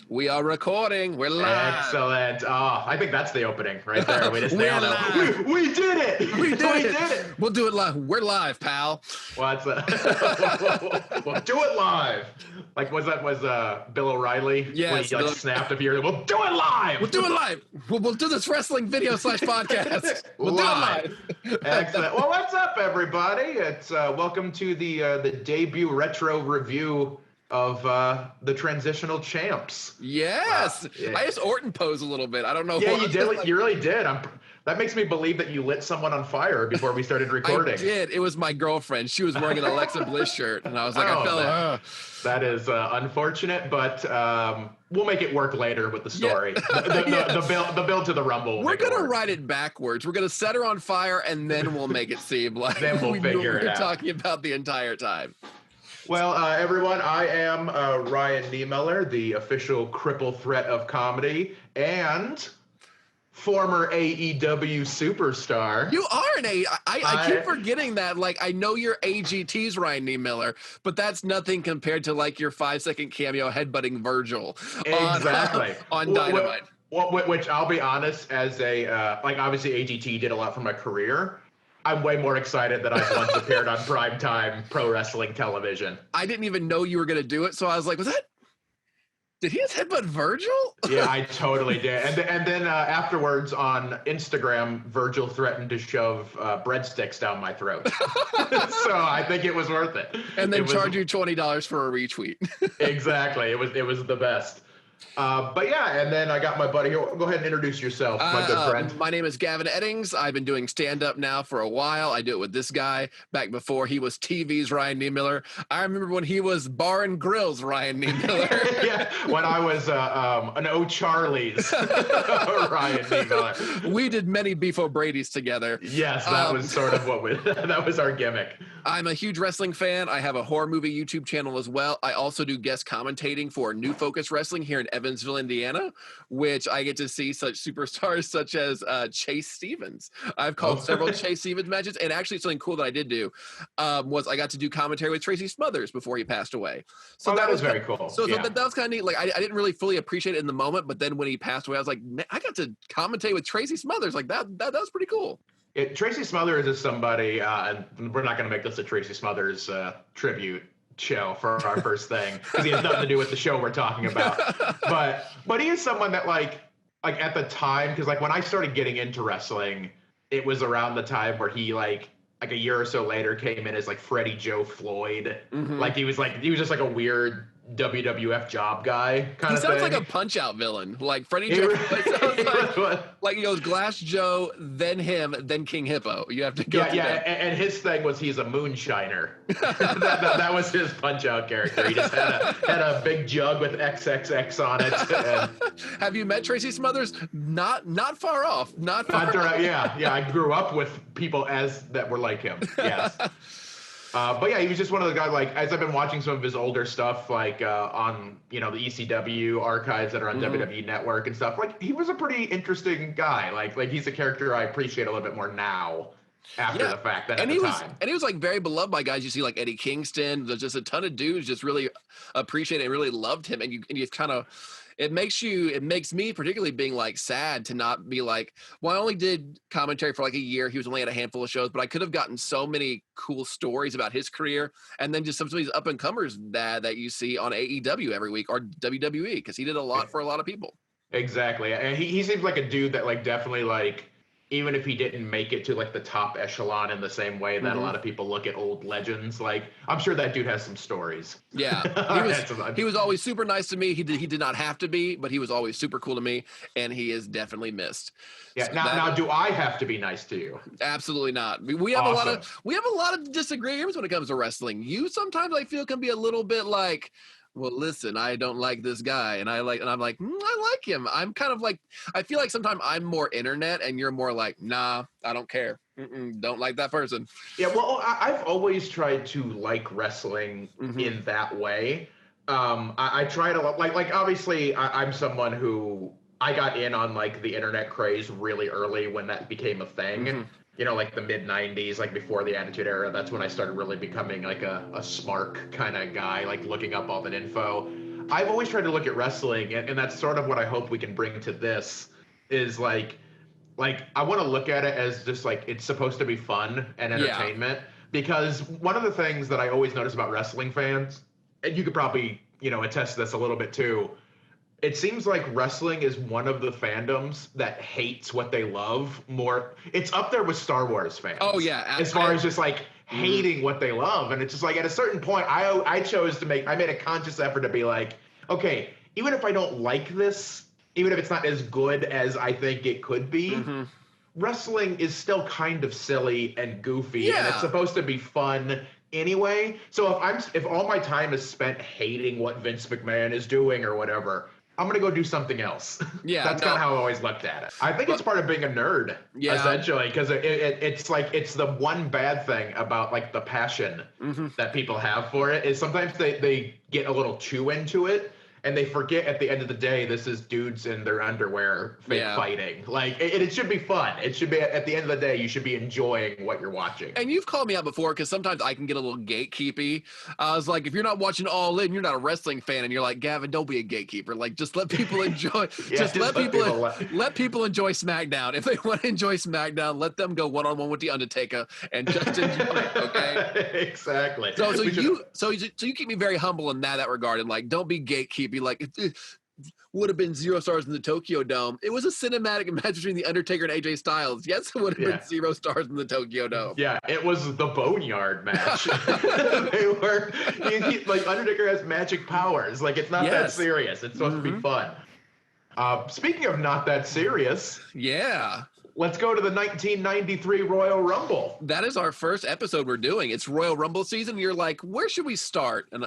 We are recording. We're live. Excellent. Oh, I think that's the opening right there. We just We're nailed live. it. We did it. We did it. We'll do it live. We're live, pal. What's we'll do it live. Like was Bill O'Reilly? Yes, when he Bill- snapped a fear. We'll do it live. We'll do it live. We'll do this wrestling video / podcast. We'll Live. do it live. Excellent. Well, what's up, everybody? It's welcome to the debut retro review of the Transitional Champs. Yes. Yeah. I just Orton pose a little bit. I don't know. Yeah, what. you did. You really did. That makes me believe that you lit someone on fire before we started recording. I did. It was my girlfriend. She was wearing an Alexa Bliss shirt, and I was like, I felt that is unfortunate, but we'll make it work later with the story. Yeah. The build to the Rumble. We're gonna write it backwards. We're gonna set her on fire, and then we'll make it seem like then we'll figure it out. We're talking about the entire time. Well, everyone, I am Ryan Niemiller, the official Cripple Threat of Comedy, and former AEW superstar. You are an I keep forgetting that. Like, I know you're AGT's Ryan Niemiller, but that's nothing compared to like your 5-second cameo headbutting Virgil. Exactly. on Dynamite. Which I'll be honest, as a like obviously AGT did a lot for my career. I'm way more excited that I've once appeared on primetime pro wrestling television. I didn't even know you were going to do it, so I was like, did he just headbutt Virgil? Yeah, I totally did. And then afterwards on Instagram, Virgil threatened to shove breadsticks down my throat. So I think it was worth it. And then charge you $20 for a retweet. Exactly. It was the best. But yeah, and then I got my buddy here. Go ahead and introduce yourself, my good friend. My name is Gavin Eddings. I've been doing stand-up now for a while. I do it with this guy back before he was TV's Ryan Niemiller. I remember when he was Bar and Grill's Ryan Niemiller. Yeah, when I was an O'Charlie's Ryan Niemiller. We did many Beef O'Brady's together. Yes, that was sort of that was our gimmick. I'm a huge wrestling fan. I have a horror movie YouTube channel as well. I also do guest commentating for New Focus Wrestling here in Evansville, Indiana, which I get to see such superstars such as Chase Stevens. I've called several Chase Stevens matches, and actually something cool that I did do was I got to do commentary with Tracy Smothers before he passed away. So that was very cool. So that was kind of neat. Like I didn't really fully appreciate it in the moment, but then when he passed away, I was like, man, I got to commentate with Tracy Smothers. Like that was pretty cool. Tracy Smothers is somebody, and we're not going to make this a Tracy Smothers tribute show for our first thing because he has nothing to do with the show we're talking about. But he is someone that like at the time, because like when I started getting into wrestling, it was around the time where he like a year or so later came in as like Freddie Joe Floyd. Mm-hmm. Like he was just like a weird WWF job guy kind of thing. He sounds like a Punch-Out villain. Like Freddie Joe Floyd like he goes Glass Joe, then him, then King Hippo. You have to go. Yeah. And his thing was he's a moonshiner. that was his Punch-Out character. He just had a big jug with XXX on it. Have you met Tracy Smothers? Not far off. Not far off. Yeah. I grew up with people that were like him. Yes. But yeah, he was just one of the guys, like, as I've been watching some of his older stuff, like on, the ECW archives that are on WWE Network and stuff, like, he was a pretty interesting guy. Like he's a character I appreciate a little bit more now after the fact than at the time. And he was, like, very beloved by guys. You see, like, Eddie Kingston. There's just a ton of dudes just really appreciated and really loved him. And you kind of... It makes me particularly being like sad to not be like, well, I only did commentary for like a year. He was only at a handful of shows, but I could have gotten so many cool stories about his career. And then just some of these up and comers that you see on AEW every week or WWE, because he did a lot for a lot of people. Exactly. And he seems like a dude that like definitely like, even if he didn't make it to like the top echelon in the same way that a lot of people look at old legends, like I'm sure that dude has some stories. Yeah, he was always super nice to me. He did not have to be, but he was always super cool to me, and he is definitely missed. Yeah. So now, do I have to be nice to you? Absolutely not. We have a lot of disagreements when it comes to wrestling. You sometimes I feel can be a little bit like, well, listen, I don't like this guy, and I'm like, I like him. I'm kind of like, I feel like sometimes I'm more internet, and you're more like, nah, I don't care. Don't like that person. Yeah, well, I've always tried to like wrestling in that way. I try to like obviously I'm someone who I got in on like the internet craze really early when that became a thing. Like the mid 90s, like before the Attitude Era. That's when I started really becoming like a smart kind of guy, like looking up all that info. I've always tried to look at wrestling, and that's sort of what I hope we can bring to this, is like I want to look at it as just like it's supposed to be fun and entertainment. Because one of the things that I always notice about wrestling fans, and you could probably, attest to this a little bit too, it seems like wrestling is one of the fandoms that hates what they love more. It's up there with Star Wars fans. Oh yeah. As far as just like hating what they love. And it's just like at a certain point, I made a conscious effort to be like, okay, even if I don't like this, even if it's not as good as I think it could be, wrestling is still kind of silly and goofy, and it's supposed to be fun anyway. So if all my time is spent hating what Vince McMahon is doing or whatever, I'm gonna go do something else. Yeah, that's kind of how I always looked at it. I think it's part of being a nerd, essentially, because it's like it's the one bad thing about like the passion that people have for it is sometimes they get a little too into it. And they forget at the end of the day, this is dudes in their underwear fighting. Like, it should be fun. It should be, at the end of the day, you should be enjoying what you're watching. And you've called me out before, because sometimes I can get a little gatekeepy. I was like, if you're not watching All In, you're not a wrestling fan. And you're like, Gavin, don't be a gatekeeper. Like, just let people enjoy. let people enjoy SmackDown. If they want to enjoy SmackDown, let them go one-on-one with The Undertaker and just enjoy it, okay? Exactly. So you keep me very humble in that regard. And, like, don't be gatekeeping. Be like, it would have been 0 stars in the Tokyo Dome. It was a cinematic match between The Undertaker and AJ Styles. Yes, it would have been 0 stars in the Tokyo Dome. Yeah, it was the Boneyard match. They were like, Undertaker has magic powers. Like, it's not that serious. It's supposed to be fun. Speaking of not that serious, let's go to the 1993 Royal Rumble. That is our first episode we're doing. It's Royal Rumble season. You're like, where should we start? And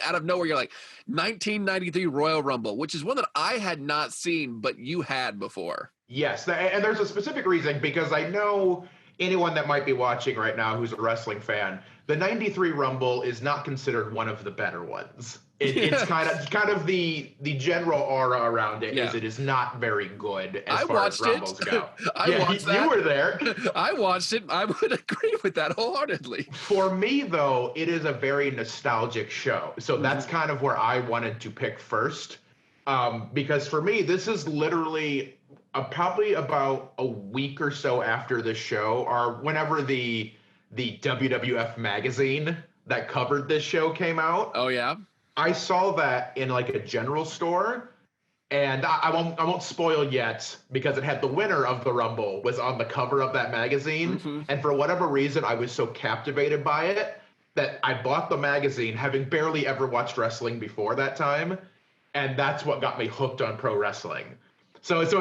out of nowhere, you're like, 1993 Royal Rumble, which is one that I had not seen, but you had before. Yes, and there's a specific reason, because I know anyone that might be watching right now who's a wrestling fan, the 93 Rumble is not considered one of the better ones. It's kind of the general aura around it is it is not very good as far as Rumbles go. I watched that. You were there. I watched it. I would agree with that wholeheartedly. For me, though, it is a very nostalgic show. So that's kind of where I wanted to pick first. Because for me, this is literally probably about a week or so after the show, or whenever the WWF magazine that covered this show came out. Oh, yeah? I saw that in like a general store, and I won't spoil yet, because it had the winner of the Rumble was on the cover of that magazine. And for whatever reason, I was so captivated by it that I bought the magazine, having barely ever watched wrestling before that time. And that's what got me hooked on pro wrestling. So it's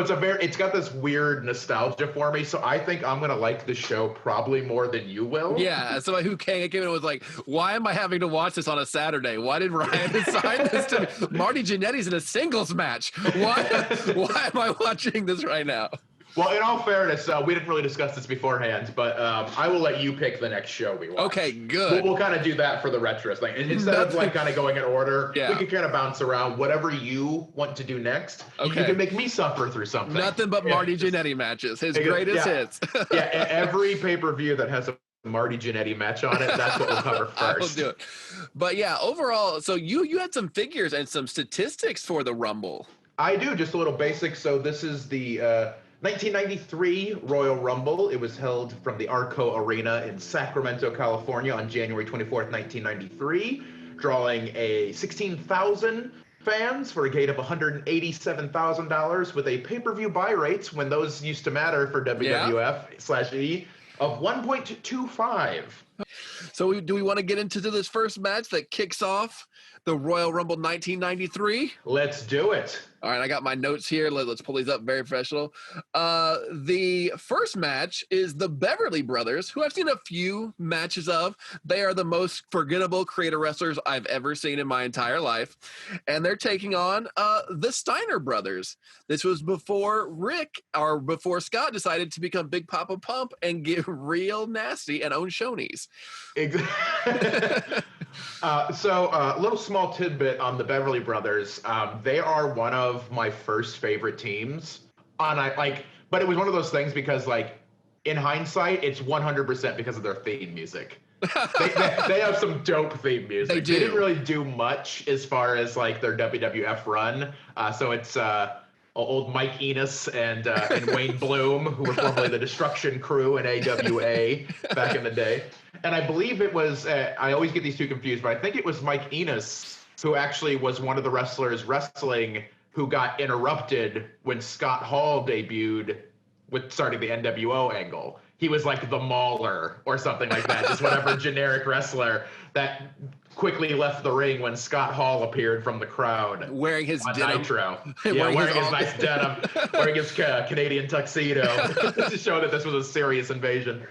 got this weird nostalgia for me. So I think I'm gonna like the show probably more than you will. Yeah. So who came in and was like, why am I having to watch this on a Saturday? Why did Ryan assign this to me? Marty Jannetty's in a singles match. Why am I watching this right now? Well, in all fairness, we didn't really discuss this beforehand, but I will let you pick the next show we watch. Okay, good. We'll kind of do that for the retro thing. Instead of like kind of going in order, we can kind of bounce around. Whatever you want to do next, you can make me suffer through something. Nothing but Marty Jannetty matches, his greatest hits. Every pay-per-view that has a Marty Jannetty match on it, that's what we'll cover first. I will do it. But yeah, overall, so you had some figures and some statistics for the Rumble. I do, just a little basic. So this is the 1993 Royal Rumble. It was held from the Arco Arena in Sacramento, California on January 24th, 1993, drawing 16,000 fans for a gate of $187,000 with a pay-per-view buy rates, when those used to matter for WWF/E, of 1.25. So do we want to get into this first match that kicks off the Royal Rumble 1993? Let's do it. All right, I got my notes here. Let's pull these up. Very professional. The first match is the Beverly Brothers, who I've seen a few matches of. They are the most forgettable creator wrestlers I've ever seen in my entire life. And they're taking on the Steiner Brothers. This was before before Scott decided to become Big Papa Pump and get real nasty and own Shoney's. Exactly. So a little small tidbit on the Beverly Brothers. They are one of my first favorite teams. But it was one of those things because, like, in hindsight, it's 100% because of their theme music. They have some dope theme music. They do. They didn't really do much as far as like their WWF run. So it's old Mike Enos and Wayne Bloom, who were formerly the Destruction Crew in AWA back in the day. And I believe it was, I always get these two confused, but I think it was Mike Enos who actually was one of the wrestlers wrestling who got interrupted when Scott Hall debuted with starting the NWO angle. He was like the Mauler or something like that, just whatever generic wrestler that quickly left the ring when Scott Hall appeared from the crowd. Wearing his denim. Nitro. Yeah, wearing his nice denim, wearing his Canadian tuxedo to show that this was a serious invasion.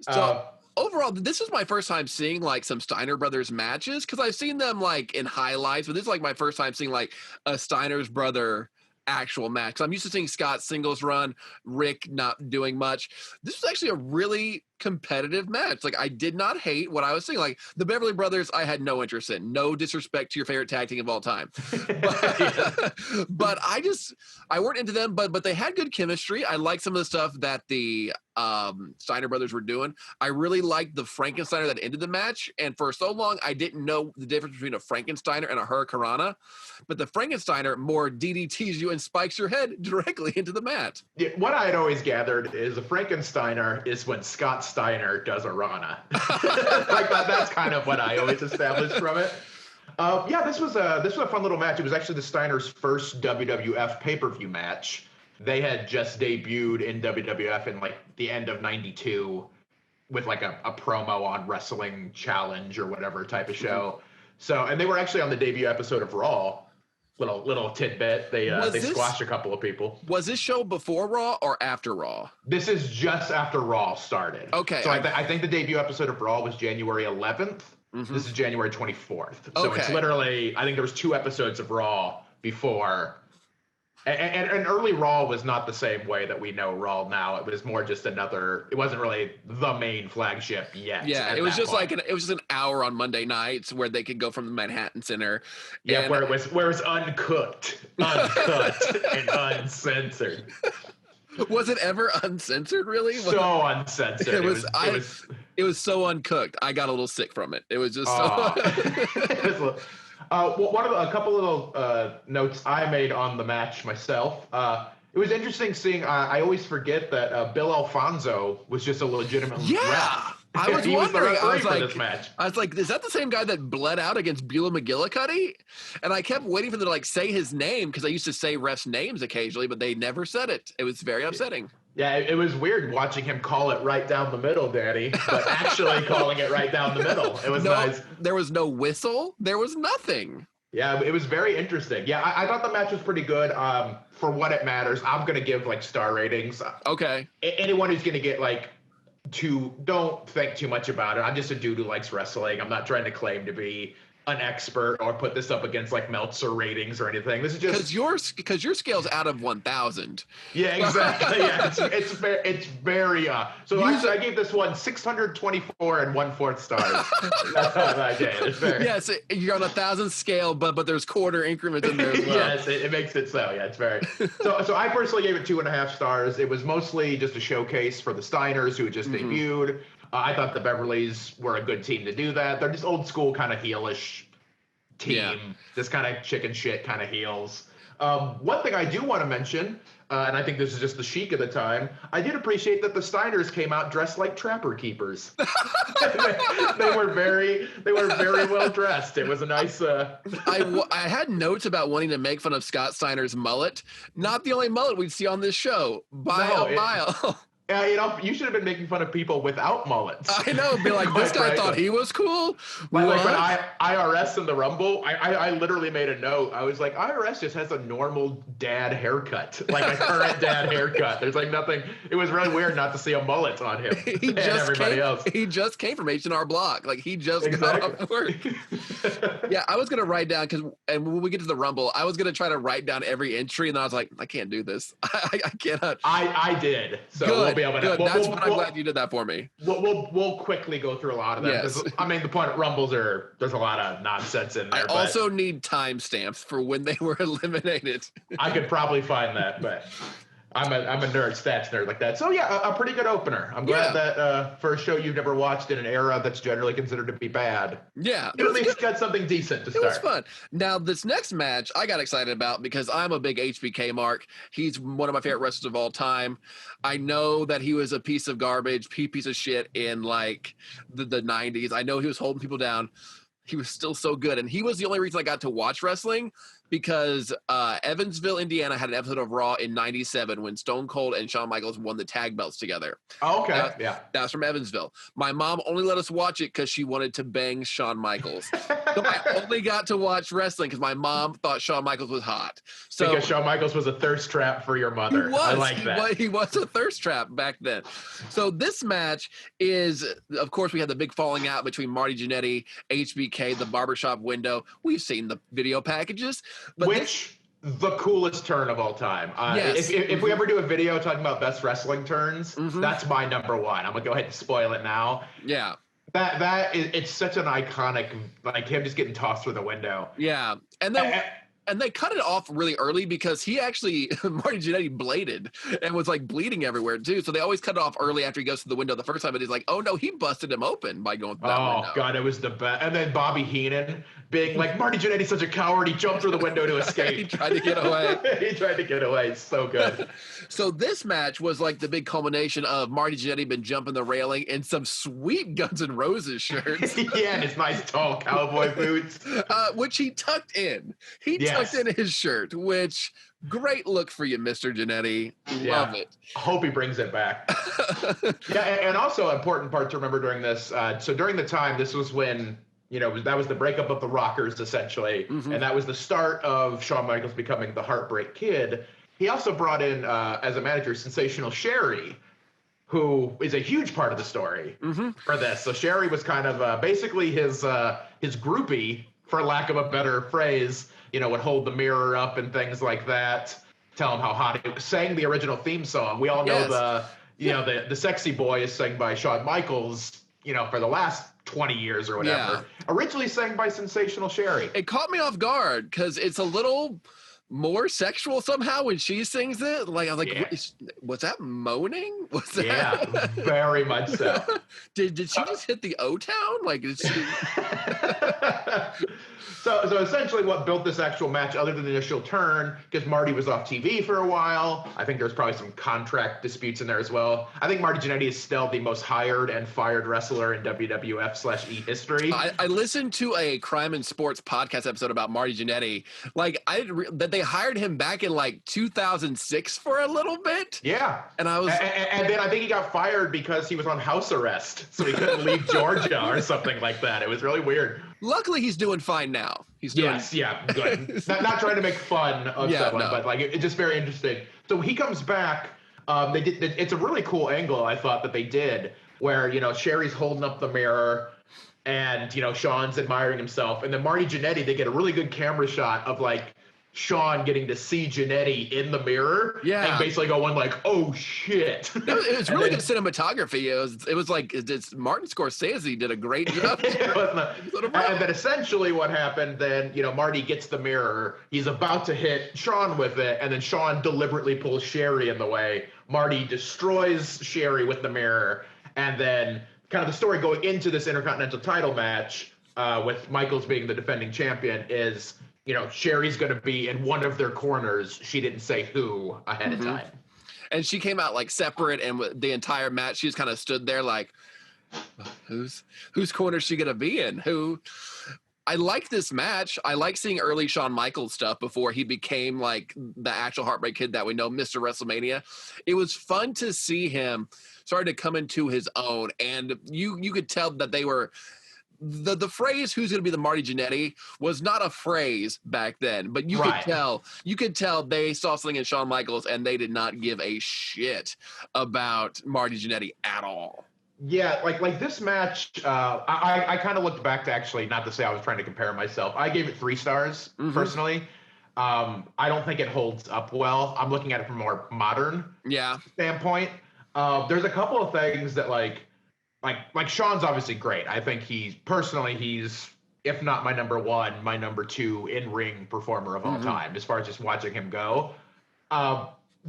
So overall, this is my first time seeing like some Steiner Brothers matches, because I've seen them like in highlights, but this is like my first time seeing like a Steiner's brother actual match. I'm used to seeing Scott singles run, Rick not doing much. This was actually a really competitive match. Like, I did not hate what I was seeing. Like, the Beverly Brothers, I had no interest in. No disrespect to your favorite tag team of all time. But I weren't into them, but they had good chemistry. I liked some of the stuff that the Steiner Brothers were doing. I really liked the Frankensteiner that ended the match, and for so long I didn't know the difference between a Frankensteiner and a Hurricanrana, but the Frankensteiner more DDTs you and spikes your head directly into the mat. Yeah, what I had always gathered is a Frankensteiner is when Scott Steiner does a Rana. Like that's kind of what I always established from it. This was a fun little match. It was actually the Steiners' first WWF pay-per-view match. They had just debuted in WWF in like the end of '92 with like a promo on Wrestling Challenge or whatever type of show. So, and they were actually on the debut episode of Raw. Little tidbit. They squashed a couple of people. Was this show before Raw or after Raw? This is just after Raw started. Okay. So I think the debut episode of Raw was January 11th. Mm-hmm. This is January 24th. So It's literally, I think there was 2 episodes of Raw before. And early Raw was not the same way that we know Raw now. It was more just it wasn't really the main flagship yet. Yeah, it was just point. It was just an hour on Monday nights where they could go from the Manhattan Center. Yeah, where it was uncut and uncensored. Was it ever uncensored, really? So uncensored. It was so uncooked. I got a little sick from it. It was just a couple little notes I made on the match myself. It was interesting seeing. I always forget that Bill Alfonso was just a legitimate ref. I was wondering. This match. I was like, is that the same guy that bled out against Beulah McGillicuddy? And I kept waiting for them to like say his name, because I used to say refs' names occasionally, but they never said it. It was very upsetting. Yeah, it was weird watching him call it right down the middle, Daddy, but actually calling it right down the middle. It was nice. There was no whistle. There was nothing. Yeah, it was very interesting. Yeah, I thought the match was pretty good. For what it matters, I'm going to give like star ratings. Okay. Anyone who's going to get like don't think too much about it. I'm just a dude who likes wrestling. I'm not trying to claim to be an expert or put this up against like Meltzer ratings or anything. This is just because your scale's out of 1,000. Yeah, exactly. Yeah, it's very so I gave this one 624 and 1/4 stars. That's how I gave it. It's very yes. You're on 1,000 scale, but there's quarter increments in there as well. Yes, it makes it so. Yeah, it's very so I personally gave it 2.5 stars. It was mostly just a showcase for the Steiners who had just debuted. I thought the Beverleys were a good team to do that. They're just old school kind of heelish team, just kind of chicken shit kind of heels. One thing I do want to mention, and I think this is just the chic of the time, I did appreciate that the Steiners came out dressed like trapper keepers. they were very well dressed. It was a nice. I had notes about wanting to make fun of Scott Steiner's mullet. Not the only mullet we'd see on this show by a mile. Yeah, you should have been making fun of people without mullets. I know, be like, this guy thought he was cool. Like when IRS in the Rumble, I literally made a note. I was like, IRS just has a normal dad haircut, like a current dad haircut. There's like nothing. It was really weird not to see a mullet on him and everybody else. He just came from H&R Block. Like he just got off work. Yeah, I was gonna write down and when we get to the Rumble, I was gonna try to write down every entry, and then I was like, I can't do this. I cannot. I did. So good. We'll be able to. I'm glad you did that for me. We'll quickly go through a lot of them. Yes. I mean, the point of Rumbles there's a lot of nonsense in there. I also need timestamps for when they were eliminated. I could probably find that, but I'm a nerd, stats nerd like that. So yeah, a pretty good opener. I'm glad that for a show you've never watched in an era that's generally considered to be bad, Yeah, it you at was least good. got something decent to It was start. fun. Now, this next match I got excited about because I'm a big HBK Mark. He's one of my favorite wrestlers of all time. I know that he was a piece of garbage, piece of shit in like the 90s. I know he was holding people down. He was still so good. And he was the only reason I got to watch wrestling because Evansville, Indiana had an episode of Raw in 97 when Stone Cold and Shawn Michaels won the tag belts together. Oh, okay. Yeah. That's from Evansville. My mom only let us watch it because she wanted to bang Shawn Michaels. So I only got to watch wrestling because my mom thought Shawn Michaels was hot. So because Shawn Michaels was a thirst trap for your mother. I like that. He was a thirst trap back then. So this match is, of course, we had the big falling out between Marty Jannetty, HBK, the barbershop window. We've seen the video packages. But the coolest turn of all time. Yes. If we ever do a video talking about best wrestling turns, that's my number one. I'm gonna go ahead and spoil it now. Yeah. It's such an iconic, like him just getting tossed through the window. Yeah. And they cut it off really early because he actually, Marty Jannetty bladed and was like bleeding everywhere too. So they always cut it off early after he goes to the window the first time. But he's like, oh no, he busted him open by going through that window. Oh God, it was the best. And then Bobby Heenan being like, Marty Jannetty's such a coward. He jumped through the window to escape. He tried to get away. He tried to get away. It's so good. So this match was like the big culmination of Marty Jannetty been jumping the railing in some sweet Guns N' Roses shirts. Yeah, and his nice tall cowboy boots. Which he tucked in. He tucked in his shirt, which great look for you, Mr. Jannetty. Love it. I hope he brings it back. And also an important part to remember during this. So during the time, this was when, that was the breakup of the Rockers, essentially. And that was the start of Shawn Michaels becoming the Heartbreak Kid. He also brought in, as a manager, Sensational Sherry, who is a huge part of the story for this. So Sherry was kind of basically his groupie, for lack of a better phrase, would hold the mirror up and things like that, tell him how hot it was, sang the original theme song. We all know the Sexy Boy is sung by Shawn Michaels, for the last 20 years or whatever. Yeah. Originally sang by Sensational Sherry. It caught me off guard because it's a little more sexual somehow when she sings it. Like, I was like, was that moaning? Was that? Yeah, very much so. Did she just hit the O-Town? Like, did she... So essentially what built this actual match, other than the initial turn, because Marty was off TV for a while. I think there's probably some contract disputes in there as well. I think Marty Jannetty is still the most hired and fired wrestler in WWF/E history. I listened to a Crime and Sports podcast episode about Marty Jannetty. Like, that they hired him back in like 2006 for a little bit. Yeah. And I was... And then I think he got fired because he was on house arrest. So he couldn't leave Georgia or something like that. It was really weird. Luckily, he's doing fine now. He's doing good. not trying to make fun of someone, but like it's just very interesting. So he comes back. It's a really cool angle, I thought, that they did, where Sherry's holding up the mirror, and Shawn's admiring himself, and then Marty Jannetty, they get a really good camera shot of like Shawn getting to see Jannetty in the mirror, and basically going like, "Oh shit!" It was really good cinematography. It was like Martin Scorsese did a great job. And then essentially what happened then, Marty gets the mirror. He's about to hit Shawn with it, and then Shawn deliberately pulls Sherry in the way. Marty destroys Sherry with the mirror, and then kind of the story going into this Intercontinental title match, with Michaels being the defending champion, is Sherry's going to be in one of their corners. She didn't say who ahead of time. And she came out like separate, and the entire match, she just kind of stood there like, whose corner is she going to be in? I like this match. I like seeing early Shawn Michaels stuff before he became like the actual Heartbreak Kid that we know, Mr. WrestleMania. It was fun to see him start to come into his own, and you could tell that they were... The phrase "who's going to be the Marty Jannetty" was not a phrase back then, but you could tell they saw something in Shawn Michaels and they did not give a shit about Marty Jannetty at all. Yeah, like this match, I kind of looked back to, actually, not to say I was trying to compare myself. I gave it 3 stars personally. I don't think it holds up well. I'm looking at it from a more modern standpoint. There's a couple of things that like Shawn's obviously great. I think he's, if not my number 1, my number 2 in-ring performer of all time, as far as just watching him go.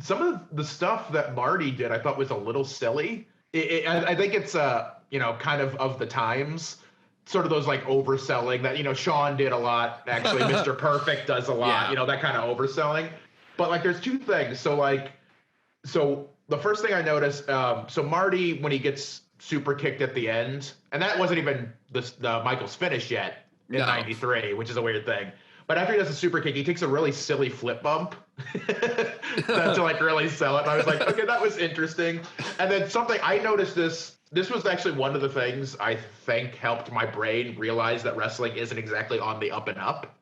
some of the stuff that Marty did, I thought was a little silly. I think it's kind of the times, sort of those like overselling that Sean did a lot. Actually, Mr. Perfect does a lot. Yeah. That kind of overselling. But like, there's two things. So the first thing I noticed, so Marty, when he gets super kicked at the end, and that wasn't even the Michaels finish yet in '93, which is a weird thing. But after he does a super kick, he takes a really silly flip bump to like really sell it. And I was like, okay, that was interesting. And then something I noticed this was actually one of the things I think helped my brain realize that wrestling isn't exactly on the up and up.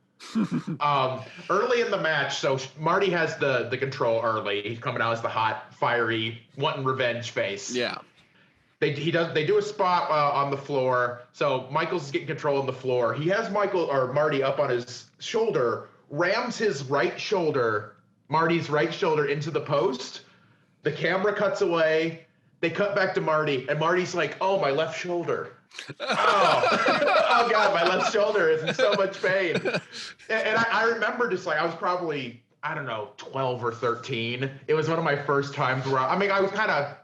Early in the match, so Marty has the control early. He's coming out as the hot, fiery, wanting revenge face. Yeah. They do a spot on the floor. So Michaels is getting control on the floor. He has Marty up on his shoulder, rams his Marty's right shoulder into the post. The camera cuts away. They cut back to Marty, and Marty's like, "Oh, my left shoulder. Oh God, my left shoulder is in so much pain." And I remember just like, I was probably, I don't know, 12 or 13. It was one of my first times where I was kind of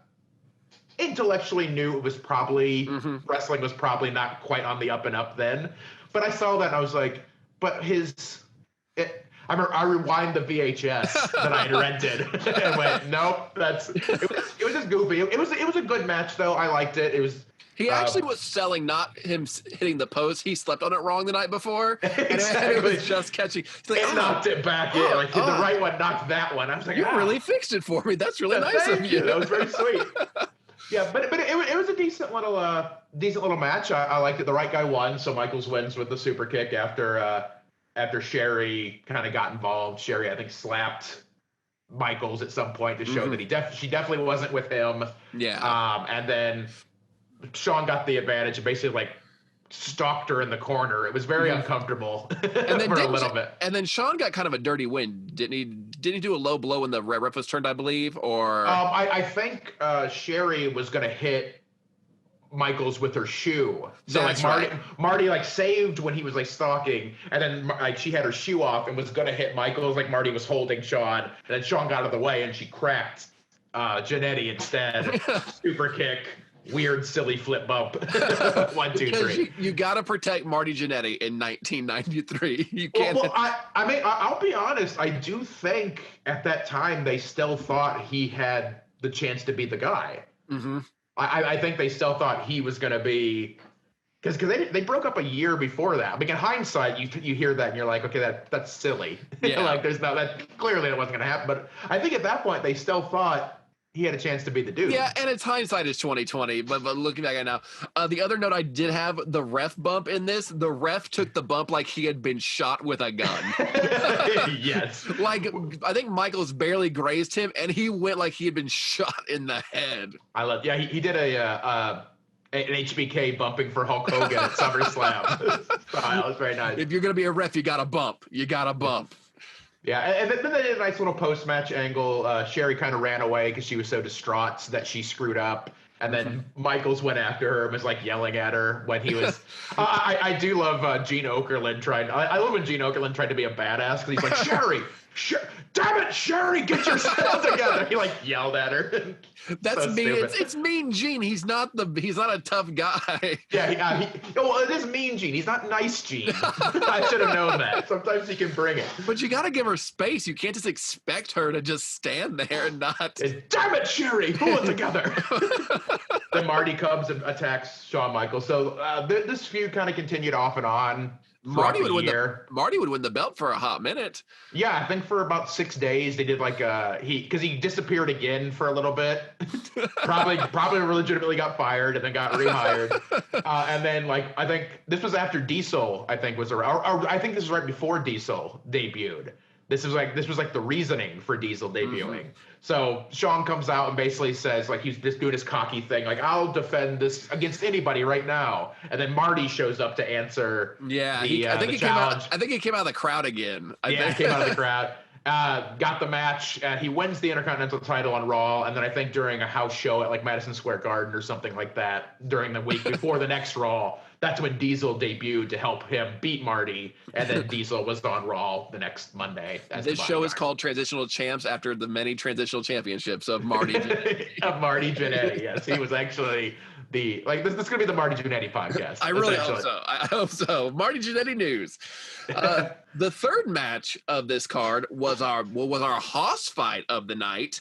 intellectually knew it was probably wrestling was probably not quite on the up and up then, but I saw that and I was like, but I rewind the VHS that I had rented and went, nope, it was just goofy. It was a good match though. I liked it. It was. He actually was selling, not him hitting the post. He slept on it wrong the night before. Exactly. And it was just catchy. He's like, knocked it back in. Like the right one knocked that one. I was like, you really fixed it for me. That's really nice of you. That was very sweet. Yeah, but it was a decent little match. I liked it. The right guy won, so Michaels wins with the super kick after Sherry kind of got involved. Sherry, I think, slapped Michaels at some point to show that she definitely wasn't with him. Yeah. And then Sean got the advantage and basically like stalked her in the corner. It was very uncomfortable and then for a little bit. And then Sean got kind of a dirty win, didn't he? Didn't he do a low blow when the ref was turned, I believe? Or I think Sherry was going to hit Michaels with her shoe. So That's like right. Marty like saved when he was like stalking, and then like she had her shoe off and was going to hit Michaels. Like Marty was holding Sean, and then Sean got out of the way and she cracked Jannetty instead. Super kick. Weird, silly flip bump. 1, 2, 3. You got to protect Marty Jannetty in 1993. You can't. Well, I mean, I'll be honest. I do think at that time they still thought he had the chance to be the guy. I think they still thought he was going to be, because they broke up a year before that. I mean, in hindsight, you hear that and you're like, okay, that's silly. Yeah. Like clearly that wasn't going to happen. But I think at that point they still thought he had a chance to be the dude. Yeah, and it's hindsight is 2020, but looking back at it now. The other note I did have, the ref bump in this, the ref took the bump like he had been shot with a gun. Yes. Like, I think Michaels barely grazed him, and he went like he had been shot in the head. He did an HBK bumping for Hulk Hogan at SummerSlam. That was very nice. If you're going to be a ref, you got to bump. You got to bump. Yeah, and then they did a nice little post-match angle. Sherry kind of ran away because she was so distraught that she screwed up. And then Michaels went after her and was like yelling at her when he was. I do love Gene Okerlund trying. I love when Gene Okerlund tried to be a badass because he's like, Sherry, damn it, Sherry, get yourself together. He like yelled at her. That's so mean. stupid. It's Mean Gene. He's not a tough guy. Yeah, well, it is Mean Gene. He's not Nice Gene. I should have known that. Sometimes he can bring it. But you got to give her space. You can't just expect her to just stand there and not. Damn it, Sherry, pull it together. Then Marty comes and attacks Shawn Michaels. So this feud kind of continued off and on. Marty would win the belt for a hot minute. Yeah, I think for about 6 days they did like because he disappeared again for a little bit. probably legitimately got fired and then got rehired. And then like I think this was after Diesel. I think was around. Or I think this was right before Diesel debuted. This was like the reasoning for Diesel debuting. So Shawn comes out and basically says like he's just doing his cocky thing, like I'll defend this against anybody right now. And then Marty shows up to answer. Yeah, I think he came out. I think he came out of the crowd again. He came out of the crowd. Got the match. He wins the Intercontinental title on Raw, and then I think during a house show at like Madison Square Garden or something like that during the week before the next Raw, that's when Diesel debuted to help him beat Marty, and then Diesel was on Raw the next Monday. This show is called Transitional Champs after the many transitional championships of Marty Jannetty. Of Marty Jannetty, yes. He was actually this is going to be the Marty Jannetty podcast. I really hope so. I hope so. Marty Jannetty news. The third match of this card was our Hoss fight of the night,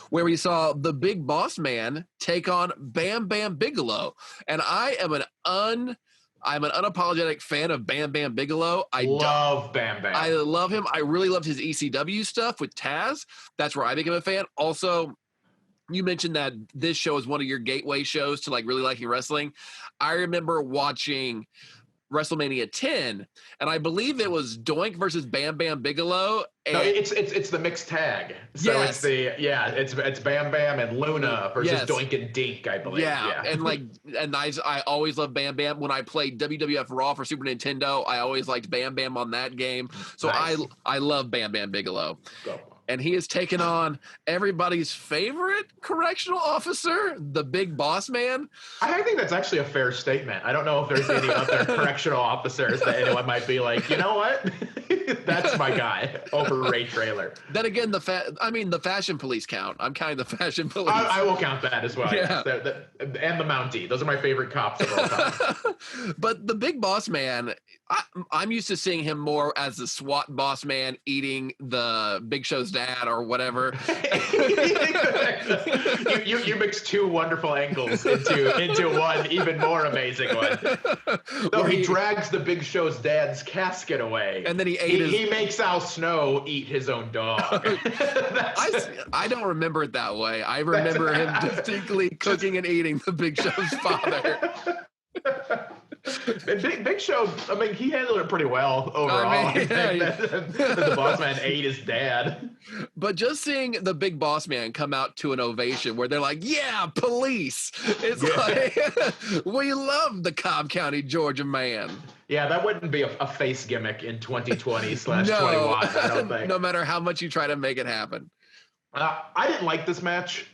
where we saw the Big Boss Man take on Bam Bam Bigelow. And I am an unapologetic fan of Bam Bam Bigelow. I love Bam Bam. I love him. I really loved his ECW stuff with Taz. That's where I became a fan. Also, you mentioned that this show is one of your gateway shows to like really liking wrestling. I remember watching WrestleMania 10, and I believe it was Doink versus Bam Bam Bigelow. And no, it's the mixed tag. So yes. it's Bam Bam and Luna versus Doink and Dink, I believe. Yeah. And I always loved Bam Bam. When I played WWF Raw for Super Nintendo, I always liked Bam Bam on that game. So nice. I love Bam Bam Bigelow. Go. And he has taken on everybody's favorite correctional officer, the Big Boss Man. I think that's actually a fair statement. I don't know if there's any other correctional officers that anyone might be like, you know what? That's my guy over Ray Traylor. Then again, the Fashion Police count. I'm counting the Fashion Police. I will count that as well. Yeah. And the Mountie. Those are my favorite cops of all time. But the Big Boss Man, I'm used to seeing him more as the SWAT boss man eating the Big Show's dad or whatever. you mix two wonderful angles into one even more amazing one. No, he drags the Big Show's dad's casket away, and then he makes Al Snow eat his own dog. I don't remember it that way. I remember him distinctly cooking and eating the Big Show's father. Big Show, I mean, he handled it pretty well overall. I think the Boss Man ate his dad. But just seeing the Big Boss Man come out to an ovation where they're like, yeah, police. It's like, we love the Cobb County, Georgia man. Yeah, that wouldn't be a face gimmick in 2020/21, I don't think. No matter how much you try to make it happen. I didn't like this match.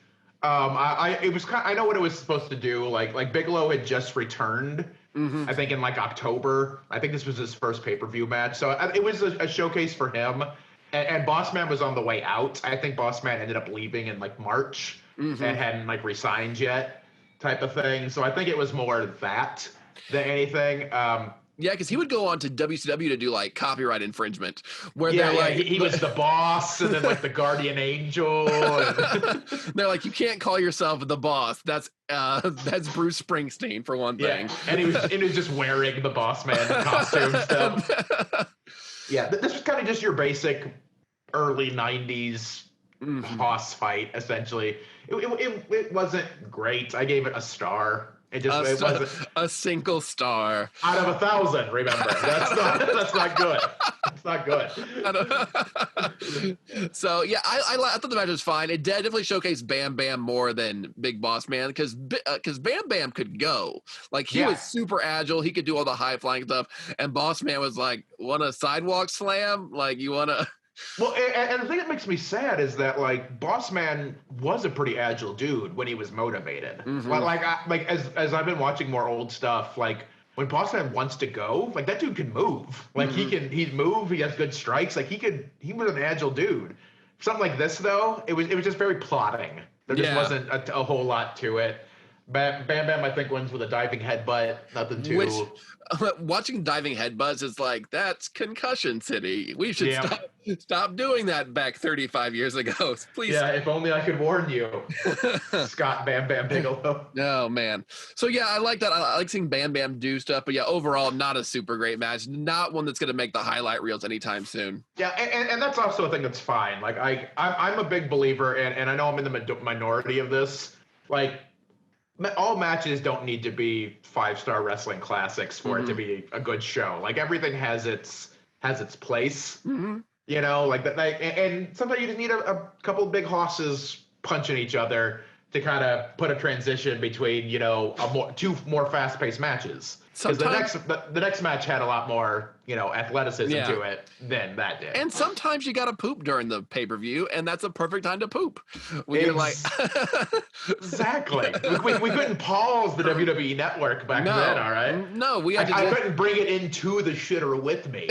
I know what it was supposed to do. Like Bigelow had just returned. I think in like October. I think this was his first pay-per-view match. So it was a showcase for him. And Boss Man was on the way out. I think Boss Man ended up leaving in like March and hadn't like resigned yet, type of thing. So I think it was more that than anything. Yeah, because he would go on to WCW to do like copyright infringement, where he was the boss and then like the guardian angel. And they're like, you can't call yourself the boss. That's Bruce Springsteen for one thing. And he was just wearing the Boss Man costume stuff. Yeah, this was kind of just your basic early '90s Hoss fight, essentially. It wasn't great. I gave it a star. It wasn't a single star out of 1,000. Remember, that's not good. It's not good. So yeah, I thought the match was fine. It definitely showcased Bam Bam more than Big Boss Man because Bam Bam could go. Like he was super agile. He could do all the high flying stuff. And Boss Man was like, want a sidewalk slam? Like you want to. Well, and the thing that makes me sad is that like Boss Man was a pretty agile dude when he was motivated. As I've been watching more old stuff, like when Boss Man wants to go, like that dude can move. Like he'd move. He has good strikes. Like he was an agile dude. Something like this though, it was just very plotting. There just wasn't a whole lot to it. Bam Bam, I think, wins with a diving headbutt. Nothing too. Watching diving headbutts is like, that's concussion city. We should stop doing that back 35 years ago. Please. Yeah, if only I could warn you, Scott Bam Bam Bigelow. Oh man. So yeah, I like that. I like seeing Bam Bam do stuff, but yeah, overall, not a super great match. Not one that's going to make the highlight reels anytime soon. Yeah, and that's also a thing that's fine. Like I'm a big believer, and I know I'm in the minority of this. Like, all matches don't need to be 5-star wrestling classics for it to be a good show. Like everything has its place, you know, like that. And sometimes you just need a couple of big hosses punching each other to kind of put a transition between, you know, two more fast-paced matches. Because Sometimes, the next match had a lot more, athleticism yeah. to it than that did. And sometimes you got to poop during the pay-per-view, and that's a perfect time to poop. When you're like, Exactly. We couldn't pause the WWE network back then, all right? No, we had to I couldn't bring it into the shitter with me,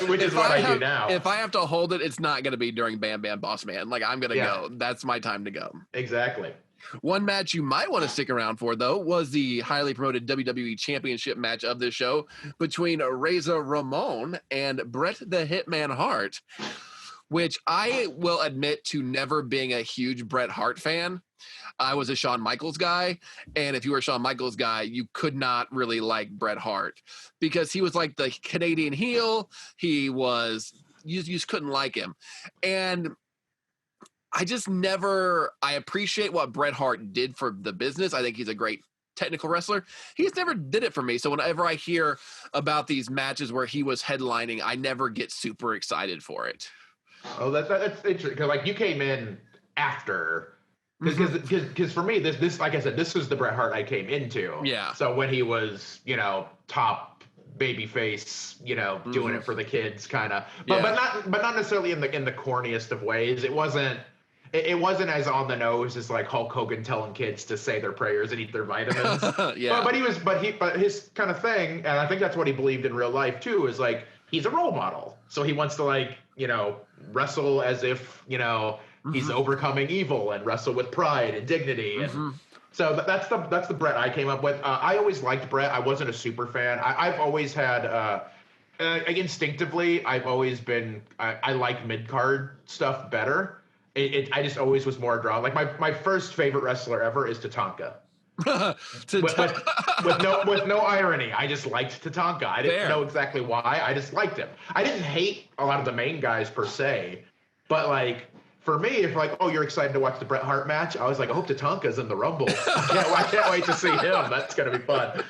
which is what I do now. If I have to hold it, it's not going to be during Bam Bam Boss Man. Like, I'm going to go. That's my time to go. Exactly. One match you might want to stick around for, though, was the highly promoted WWE Championship match of this show between Razor Ramon and Bret the Hitman Hart, which I will admit to never being a huge Bret Hart fan. I was a Shawn Michaels guy, and if you were a Shawn Michaels guy, you could not really like Bret Hart because he was like the Canadian heel. He was, you just couldn't like him. And I appreciate what Bret Hart did for the business. I think he's a great technical wrestler. He's never did it for me. So whenever I hear about these matches where he was headlining, I never get super excited for it. Oh, that's interesting. Because like you came in after, because for me this like I said, this was the Bret Hart I came into. Yeah. So when he was top babyface, doing it for the kids, kind of, but not necessarily in the corniest of ways. It wasn't as on the nose as like Hulk Hogan telling kids to say their prayers and eat their vitamins. Yeah. But his kind of thing, and I think that's what he believed in real life too, is like he's a role model. So he wants to wrestle as if, he's overcoming evil and wrestle with pride and dignity. And so that's the Bret I came up with. I always liked Bret. I wasn't a super fan. I've always had instinctively, I've always been, I like mid-card stuff better. I just always was more drawn. Like my first favorite wrestler ever is Tatanka. with no irony, I just liked Tatanka. I didn't know exactly why. I just liked him. I didn't hate a lot of the main guys per se, but like for me, if like, oh, you're excited to watch the Bret Hart match, I was like, I hope Tatanka's in the Rumble. I can't wait to see him. That's gonna be fun.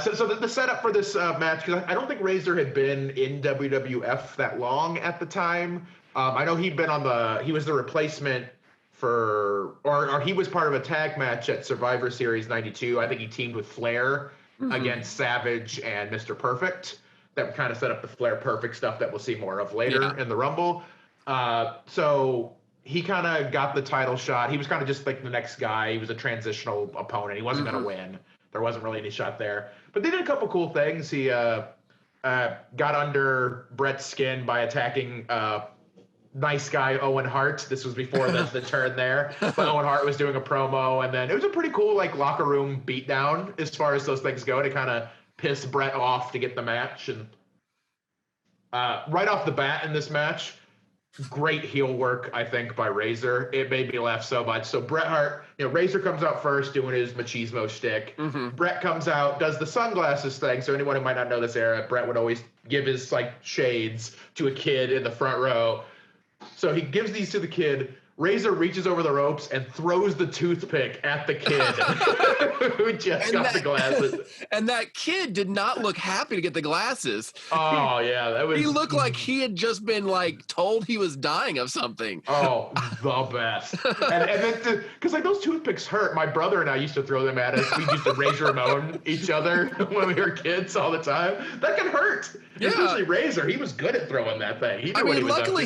So the setup for this match, because I don't think Razor had been in WWF that long at the time. I know he was the replacement or he was part of a tag match at Survivor Series 92. I think he teamed with Flair against Savage and Mr. Perfect. That kind of set up the Flair Perfect stuff that we'll see more of later in the Rumble. So he kind of got the title shot. He was kind of just like the next guy. He was a transitional opponent. He wasn't going to win. There wasn't really any shot there. But they did a couple cool things. He got under Bret's skin by attacking nice guy Owen Hart. This was before the turn there. But Owen Hart was doing a promo, and then it was a pretty cool locker room beatdown as far as those things go to kind of piss Bret off to get the match. And right off the bat in this match, great heel work, I think, by Razor. It made me laugh so much. So Bret Hart, Razor comes out first doing his machismo shtick. Bret comes out, does the sunglasses thing. So anyone who might not know this era, Bret would always give his shades to a kid in the front row. So he gives these to the kid. Razor reaches over the ropes and throws the toothpick at the kid who just got the glasses. And that kid did not look happy to get the glasses. Oh, yeah. He looked like he had just been told he was dying of something. Oh, the best. And then, because those toothpicks hurt. My brother and I used to throw them at us. We used to Razor Ramon each other when we were kids all the time. That can hurt. Yeah. Especially Razor. He was good at throwing that thing. Luckily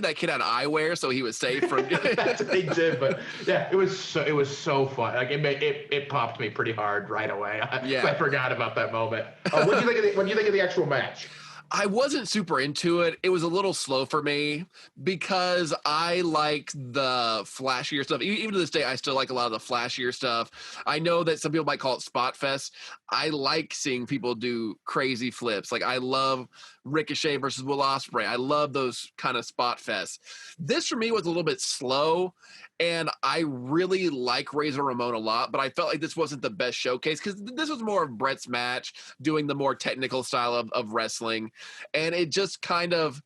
that kid had eyewear, so he was safe from That's what they did. But yeah, it was so fun. It popped me pretty hard right away. I forgot about that moment. What do you think of the actual match? I wasn't super into it. It was a little slow for me because I like the flashier stuff. Even to this day, I still like a lot of the flashier stuff. I know that some people might call it spot fest. I like seeing people do crazy flips. I love Ricochet versus Will Ospreay. I love those kind of spot fests. This for me was a little bit slow, and I really like Razor Ramon a lot, but I felt like this wasn't the best showcase because this was more of Bret's match, doing the more technical style of wrestling, and it just kind of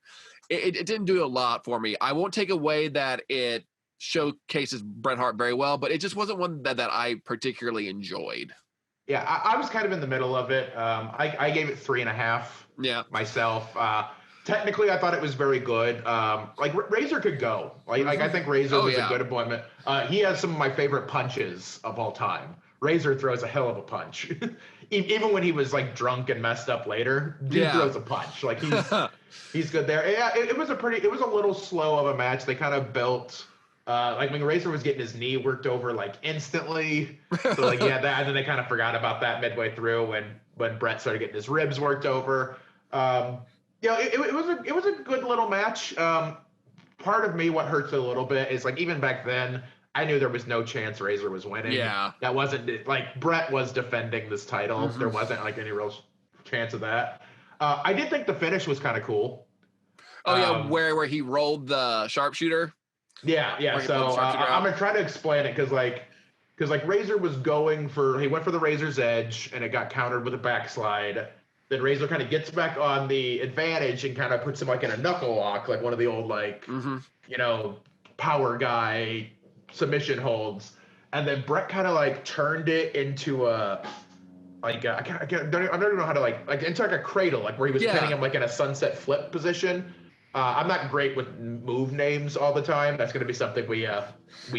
it didn't do a lot for me. I won't take away that it showcases Bret Hart very well, but it just wasn't one that I particularly enjoyed. Yeah, I was kind of in the middle of it. I gave it 3.5. Yeah, myself. Technically, I thought it was very good. Razor could go. I think Razor was a good appointment. He has some of my favorite punches of all time. Razor throws a hell of a punch. Even when he was like drunk and messed up later, dude throws a punch. Like he's good there. Yeah, it was a little slow of a match. They kind of built like when Razor was getting his knee worked over like instantly. So like that, and then they kind of forgot about that midway through when Brett started getting his ribs worked over. It was a good little match. Part of me, what hurts a little bit is like even back then, I knew there was no chance Razor was winning. Yeah. That wasn't like Brett was defending this title. Mm-hmm. There wasn't like any real chance of that. I did think the finish was kind of cool. Oh yeah, where he rolled the sharpshooter. Yeah. So I'm gonna try to explain it because Razor was he went for the Razor's Edge and it got countered with a backslide. Then Razor kind of gets back on the advantage and kind of puts him like in a knuckle lock, like one of the old power guy submission holds. And then Brett kind of like turned it into I don't even know how to like into like a cradle, like where he was pinning him like in a sunset flip position. I'm not great with move names all the time. That's going to be something we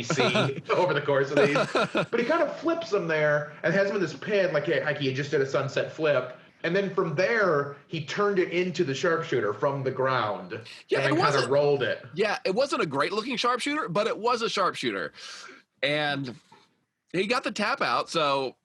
see over the course of these. But he kind of flips him there and has him in this pin like he just did a sunset flip. And then from there, he turned it into the sharpshooter from the ground. Yeah, and then kind of rolled it. Yeah, it wasn't a great looking sharpshooter, but it was a sharpshooter. And he got the tap out, so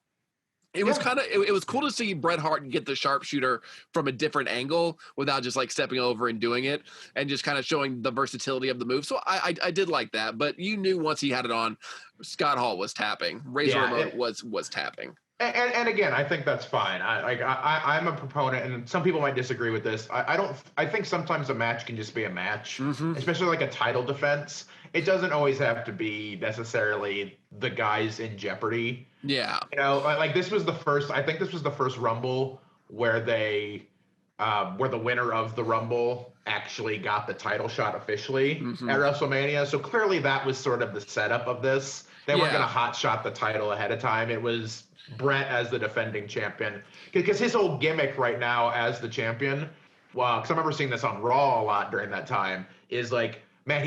it was it was cool to see Bret Hart get the sharpshooter from a different angle without just like stepping over and doing it and just kind of showing the versatility of the move. So I did like that, but you knew once he had it on, Scott Hall was tapping. Razor was tapping. And again, I think that's fine. I'm a proponent, and some people might disagree with this. I think sometimes a match can just be a match, especially like a title defense. It doesn't always have to be necessarily the guys in jeopardy. Yeah. Like this was the first. I think this was the first Rumble where where the winner of the Rumble actually got the title shot officially at WrestleMania. So clearly that was sort of the setup of this. They weren't going to hot shot the title ahead of time. It was Brett as the defending champion, because his whole gimmick right now as the champion, because I remember seeing this on Raw a lot during that time, is like, man,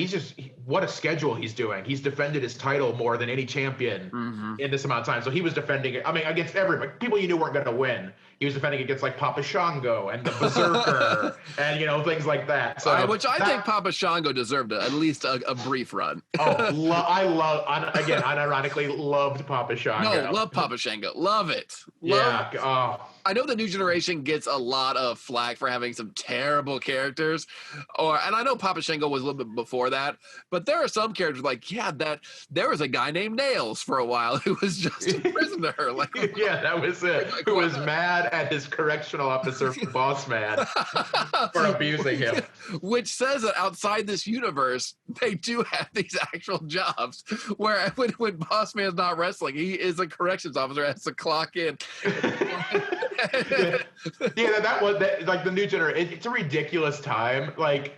what a schedule he's doing. He's defended his title more than any champion in this amount of time. So he was defending it, against everybody. People you knew weren't going to win. He was defending against like Papa Shango and the Berserker and, things like that. So which I think Papa Shango deserved at least a brief run. Unironically loved Papa Shango. No, love Papa Shango. Love it. I know the new generation gets a lot of flack for having some terrible characters, and I know Papa Shango was a little bit before that, but there are some characters like, that there was a guy named Nails for a while who was just a prisoner. That was it. Who was mad at his correctional officer, Boss Man, for abusing him. Which says that outside this universe, they do have these actual jobs where when Boss Man's not wrestling, he is a corrections officer, has to clock in. That was like the new generation. It's a ridiculous time. Like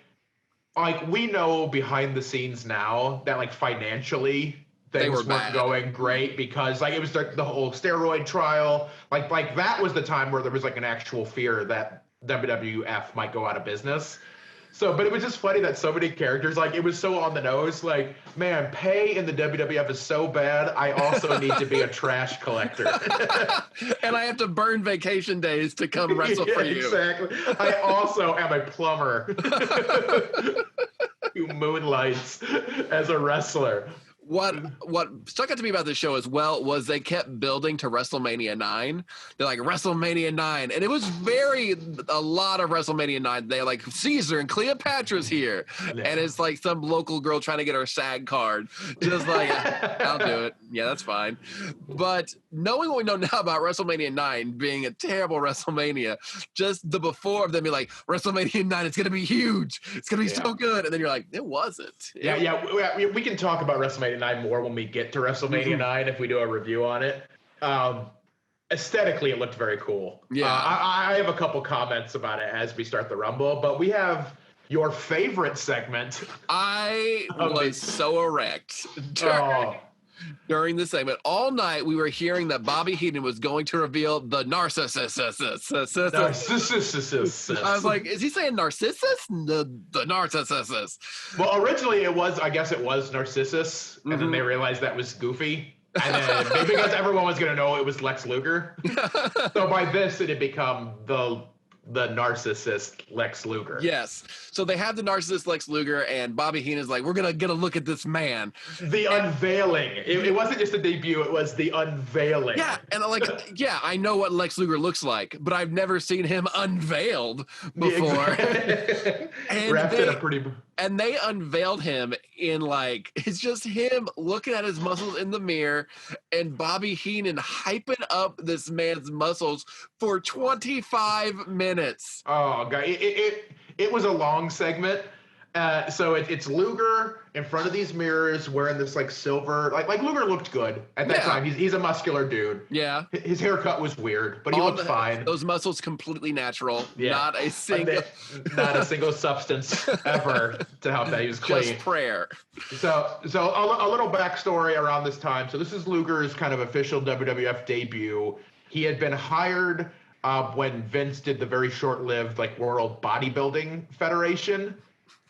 we know behind the scenes now that like financially things weren't going great because like it was the whole steroid trial. Like that was the time where there was like an actual fear that WWF might go out of business. So, but it was just funny that so many characters, like, it was so on the nose. Like, man, pay in the WWF is so bad. I also need to be a trash collector. And I have to burn vacation days to come wrestle for you. Exactly. I also am a plumber who moonlights as a wrestler. What stuck out to me about this show as well was they kept building to WrestleMania 9. They're like, WrestleMania 9. And it was a lot of WrestleMania 9. They're like, Caesar and Cleopatra's here. Yeah. And it's like some local girl trying to get her SAG card. Just like, I'll do it. Yeah, that's fine. But knowing what we know now about WrestleMania 9 being a terrible WrestleMania, just the before of them be like, WrestleMania 9, it's going to be huge. It's going to be so good. And then you're like, it wasn't. We can talk about WrestleMania 9 more when we get to WrestleMania 9 if we do a review on it. Aesthetically, it looked very cool. Yeah, I have a couple comments about it as we start the Rumble, but we have your favorite segment. I was so erect during the segment. All night we were hearing that Bobby Heenan was going to reveal the narcissist. I was like, is he saying Narcissus? The Narcissus. Well, originally it was Narcissus, and then they realized that was goofy. And then because everyone was going to know it was Lex Luger. So by this, it had become the narcissist Lex Luger. Yes. So they have the narcissist Lex Luger, and Bobby Heenan's like, we're going to get a look at this man. The unveiling. It wasn't just a debut, it was the unveiling. Yeah. And yeah, I know what Lex Luger looks like, but I've never seen him unveiled before. And they unveiled him in it's just him looking at his muscles in the mirror and Bobby Heenan hyping up this man's muscles for 25 minutes. Oh, God. It was a long segment. So it's Luger in front of these mirrors wearing this silver, like Luger looked good at that time. He's a muscular dude. Yeah. His haircut was weird, but he looked fine. Those muscles completely natural. Yeah. Not a single substance ever to help that. He was clean. Just prayer. So a little backstory around this time. So this is Luger's kind of official WWF debut. He had been hired when Vince did the very short-lived World Bodybuilding Federation.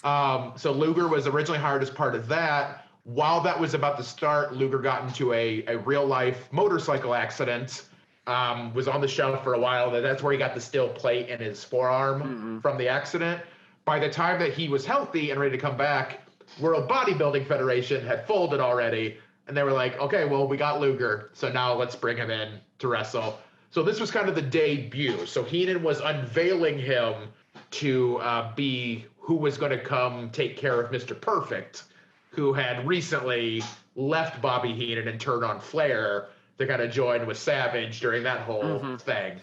So Luger was originally hired as part of that. While that was about to start, Luger got into a real-life motorcycle accident, was on the shelf for a while. That's where he got the steel plate in his forearm from the accident. By the time that he was healthy and ready to come back, World Bodybuilding Federation had folded already, and they were like, okay, well, we got Luger, so now let's bring him in to wrestle. So this was kind of the debut. So Heenan was unveiling him to be who was going to come take care of Mr. Perfect, who had recently left Bobby Heenan and turned on Flair to kind of join with Savage during that whole thing.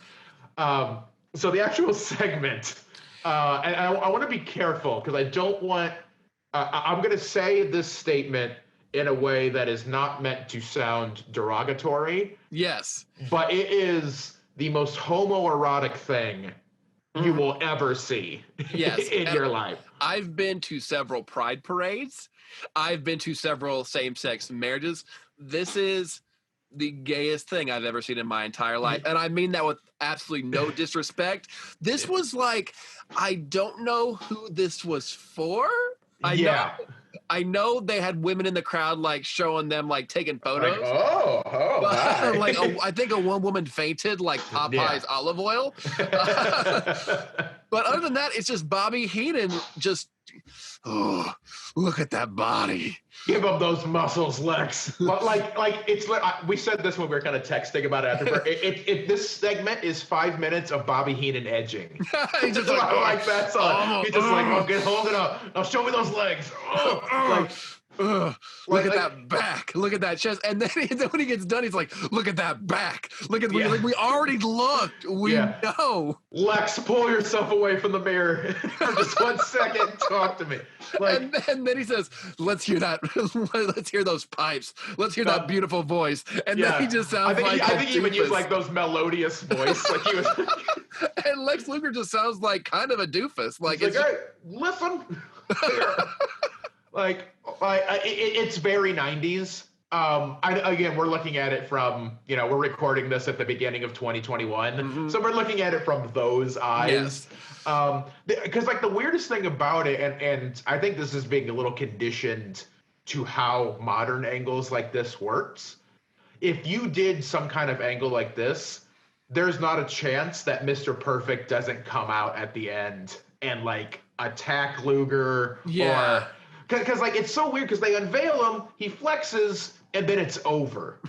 So the actual segment, and I want to be careful because I don't want, I'm going to say this statement in a way that is not meant to sound derogatory. Yes. But it is the most homoerotic thing you will ever see in your life. I've been to several pride parades. I've been to several same-sex marriages. This is the gayest thing I've ever seen in my entire life. And I mean that with absolutely no disrespect. This was I don't know who this was for. I know they had women in the crowd showing them taking photos. I think a one woman fainted Popeye's olive oil. But other than that, it's just Bobby Heenan just look at that body. Give him those muscles, Lex. But it's we said this when we were kind of texting about it after. This segment is 5 minutes of Bobby Heenan edging. He's just that's all. He's just okay, hold it up. Now show me those legs. Look at that back. Look at that chest. And then when he gets done, he's like, look at that back. Look at we already looked. We know. Lex, pull yourself away from the mirror for just 1 second. Talk to me. And then he says, let's hear that. Let's hear those pipes. Let's hear that beautiful voice. And then he just sounds I think he even used those melodious voice. He was. And Lex Luger just sounds like kind of a doofus. Hey, listen. It's very 90s. Again, we're looking at it from, we're recording this at the beginning of 2021. So we're looking at it from those eyes. Because the weirdest thing about it, and I think this is being a little conditioned to how modern angles like this works. If you did some kind of angle like this, there's not a chance that Mr. Perfect doesn't come out at the end and attack Luger or... Because it's so weird because they unveil him, he flexes, and then it's over.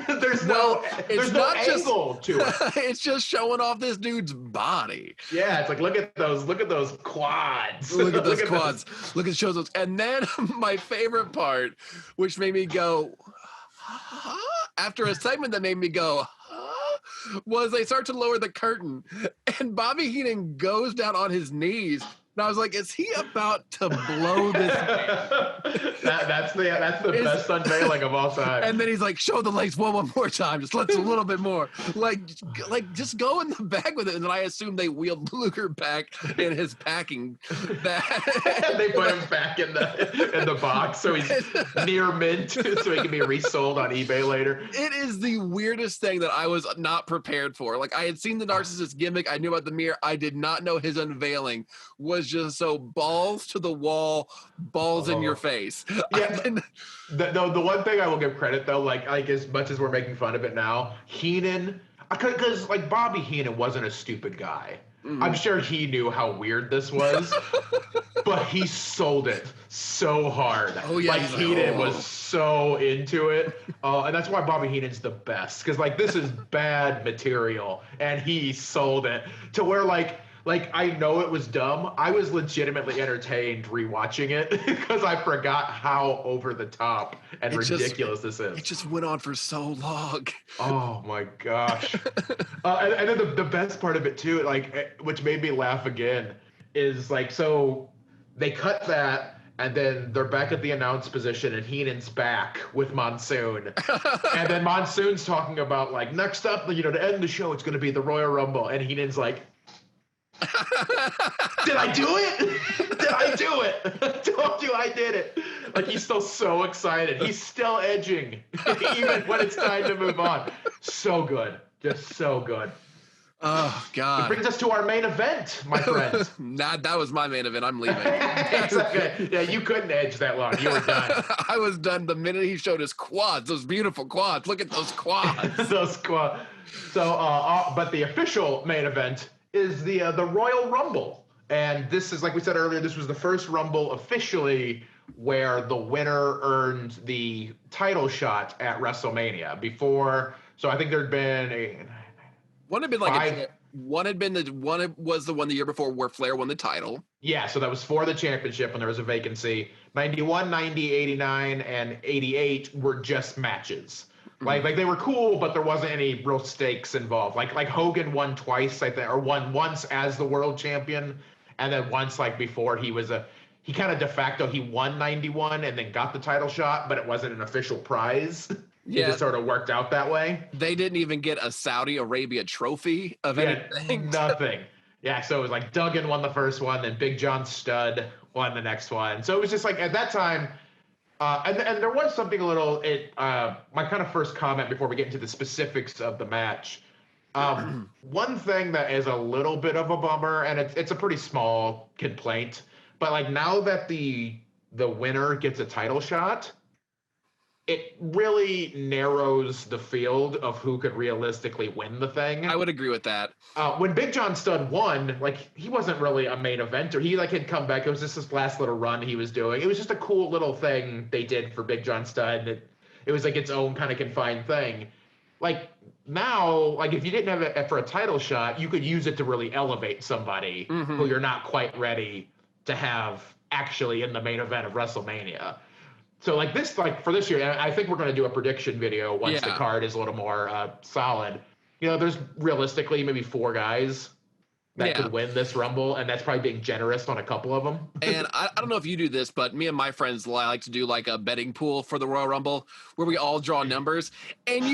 there's no angle to it. It's just showing off this dude's body. Yeah, it's look at those quads. Look at those quads. Look at shows those. And then my favorite part, which made me go, after a segment that made me go, was they start to lower the curtain, and Bobby Heenan goes down on his knees. And I was like, is he about to blow this man? That's the best unveiling of all time. And then he's like, show the legs one more time. Just let's a little bit more. Just go in the bag with it. And then I assume they wheeled Luger back in his packing bag. They put him back in the box so he's near mint so he can be resold on eBay later. It is the weirdest thing that I was not prepared for. I had seen the narcissist gimmick. I knew about the mirror. I did not know his unveiling was just so balls to the wall, balls in your face. Yeah. The one thing I will give credit though, like as much as we're making fun of it now, Heenan, because like Bobby Heenan wasn't a stupid guy. I'm sure he knew how weird this was, but he sold it so hard. Oh yeah, like Heenan was so into it, and that's why Bobby Heenan's the best. Because like this is bad material, and he sold it to where like I know it was dumb. I was legitimately entertained rewatching it because I forgot how over the top and ridiculous this is. It just went on for so long. Oh my gosh. And then the best part of it too, like, which made me laugh again, is like, so they cut that and then they're back at the announce position and Heenan's back with Monsoon. And then Monsoon's talking about like, next up, to end the show, it's going to be the Royal Rumble. And Heenan's like, did I do it? Did I do it? I told you I did it. Like, he's still so excited. He's still edging, even when it's time to move on. So good. Just so good. Oh, God. It brings us to our main event, my friend. That was my main event. I'm leaving. Exactly. Yeah, you couldn't edge that long. You were done. I was done the minute he showed his quads, those beautiful quads. Look at those quads. Those quads. So, but the official main event is the Royal Rumble. And this is, like we said earlier, this was the first Rumble officially where the winner earned the title shot at WrestleMania. Before, so I think there'd been one had been like one was the one the year before where Flair won the title. Yeah, so that was for the championship when there was a vacancy. 91, 90, 89, and 88 were just matches. Like they were cool, but there wasn't any real stakes involved. Like Hogan won twice, I think, or won once as the world champion, and then once like before he kind of de facto he won 91 and then got the title shot, but it wasn't an official prize. Yeah. It just sort of worked out that way. They didn't even get a Saudi Arabia trophy of anything. Nothing. Yeah, so it was like Duggan won the first one, then Big John Studd won the next one. So it was just like at that time. And there was something a little, my kind of first comment before we get into the specifics of the match. One thing that is a little bit of a bummer, and it's a pretty small complaint, but like now that the winner gets a title shot, it really narrows the field of who could realistically win the thing. I would agree with that. When Big John Studd won, like he wasn't really a main eventer. He like had come back. It was just this last little run he was doing. It was just a cool little thing they did for Big John Studd. It was like its own kind of confined thing. Like now, like if you didn't have it for a title shot, you could use it to really elevate somebody who you're not quite ready to have actually in the main event of WrestleMania. So like this, like for this year, I think we're going to do a prediction video once the card is a little more solid. There's realistically maybe 4 guys that could win this Rumble, and that's probably being generous on a couple of them. And I don't know if you do this, but me and my friends like to do like a betting pool for the Royal Rumble where we all draw numbers, and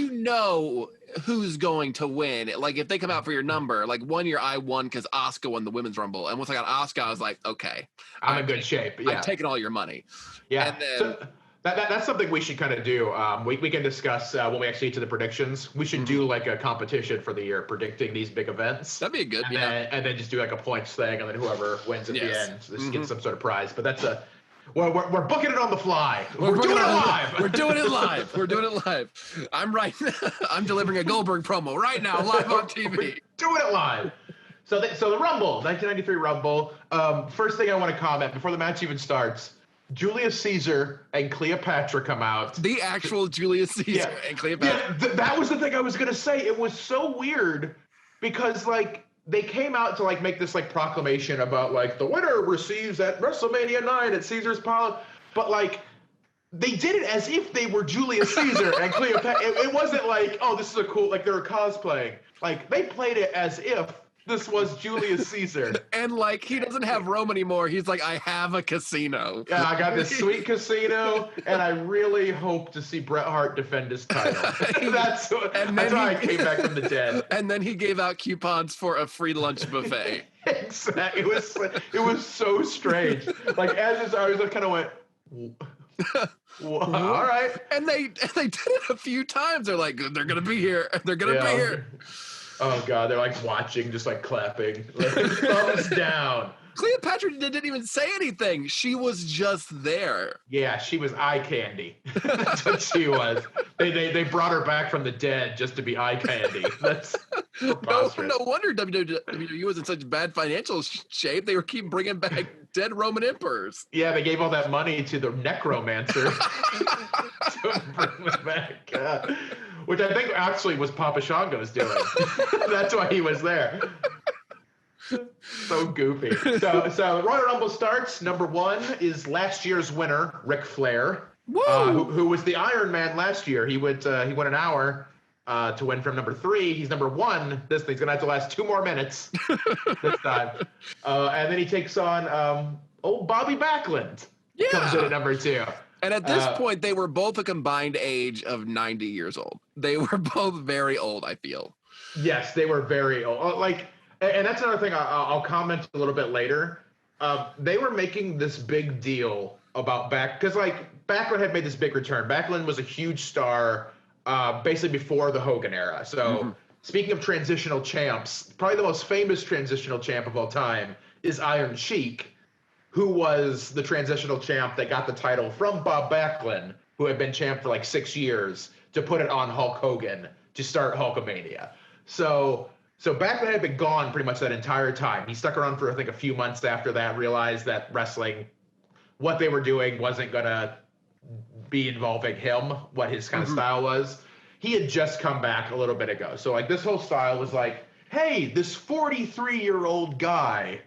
who's going to win. Like if they come out for your number, like one year I won because Asuka won the Women's Rumble, and once I got Asuka, I was like, okay, I'm in good shape. Yeah. I'm taking all your money. Yeah. And then, so that's something we should kind of do. We can discuss when we actually get to the predictions. We should do like a competition for the year predicting these big events. That'd be good. And then just do like a points thing, and then whoever wins at the end just gets some sort of prize. But that's we're booking it on the fly. We're doing it live. We're doing it live. We're doing it live. I'm delivering a Goldberg promo right now, live on TV. We're doing it live. So the Rumble, 1993 Rumble. First thing I want to comment before the match even starts. Julius Caesar and Cleopatra come out. The actual Julius Caesar and Cleopatra. Yeah, that was the thing I was going to say. It was so weird because, like, they came out to, like, make this, like, proclamation about, like, the winner receives at WrestleMania 9 at Caesar's Palace. But, like, they did it as if they were Julius Caesar and Cleopatra. It wasn't like, oh, this is a cool, like, they were cosplaying. Like, they played it as if this was Julius Caesar. And like he doesn't have Rome anymore. He's like, I have a casino. Yeah, I got this sweet casino, and I really hope to see Bret Hart defend his title. That's why I came back from the dead. And then he gave out coupons for a free lunch buffet. Exactly. It was so strange. Like as I was kind of went, all right. And they did it a few times. They're like, they're gonna be here. They're gonna be here. Oh God, they're like watching, just like clapping, like, thumbs down. Cleopatra didn't even say anything. She was just there. Yeah, she was eye candy. That's what she was. They brought her back from the dead just to be eye candy. That's preposterous. No wonder WWE was in such bad financial shape. They were keep bringing back dead Roman emperors. Yeah, they gave all that money to the necromancer to bring them back. Which I think actually was Papa Shango's doing. That's why he was there. So goofy. So Royal Rumble starts. Number 1 is last year's winner, Ric Flair, who was the Iron Man last year. He went an hour to win from number 3. He's number 1. This thing's gonna have to last 2 more minutes this time. And then he takes on old Bobby Backlund. Yeah. Comes in at number 2. And at this point, they were both a combined age of 90 years old. They were both very old, I feel. Yes, they were very old. And that's another thing I'll comment a little bit later. They were making this big deal about because Backlund had made this big return. Backlund was a huge star basically before the Hogan era. So speaking of transitional champs, probably the most famous transitional champ of all time is Iron Sheik, who was the transitional champ that got the title from Bob Backlund, who had been champ for like 6 years, to put it on Hulk Hogan to start Hulkamania. So Backlund had been gone pretty much that entire time. He stuck around for, I think, a few months after that, realized that wrestling, what they were doing wasn't going to be involving him, what his kind of style was. He had just come back a little bit ago. So, this whole style was like, hey, this 43-year-old guy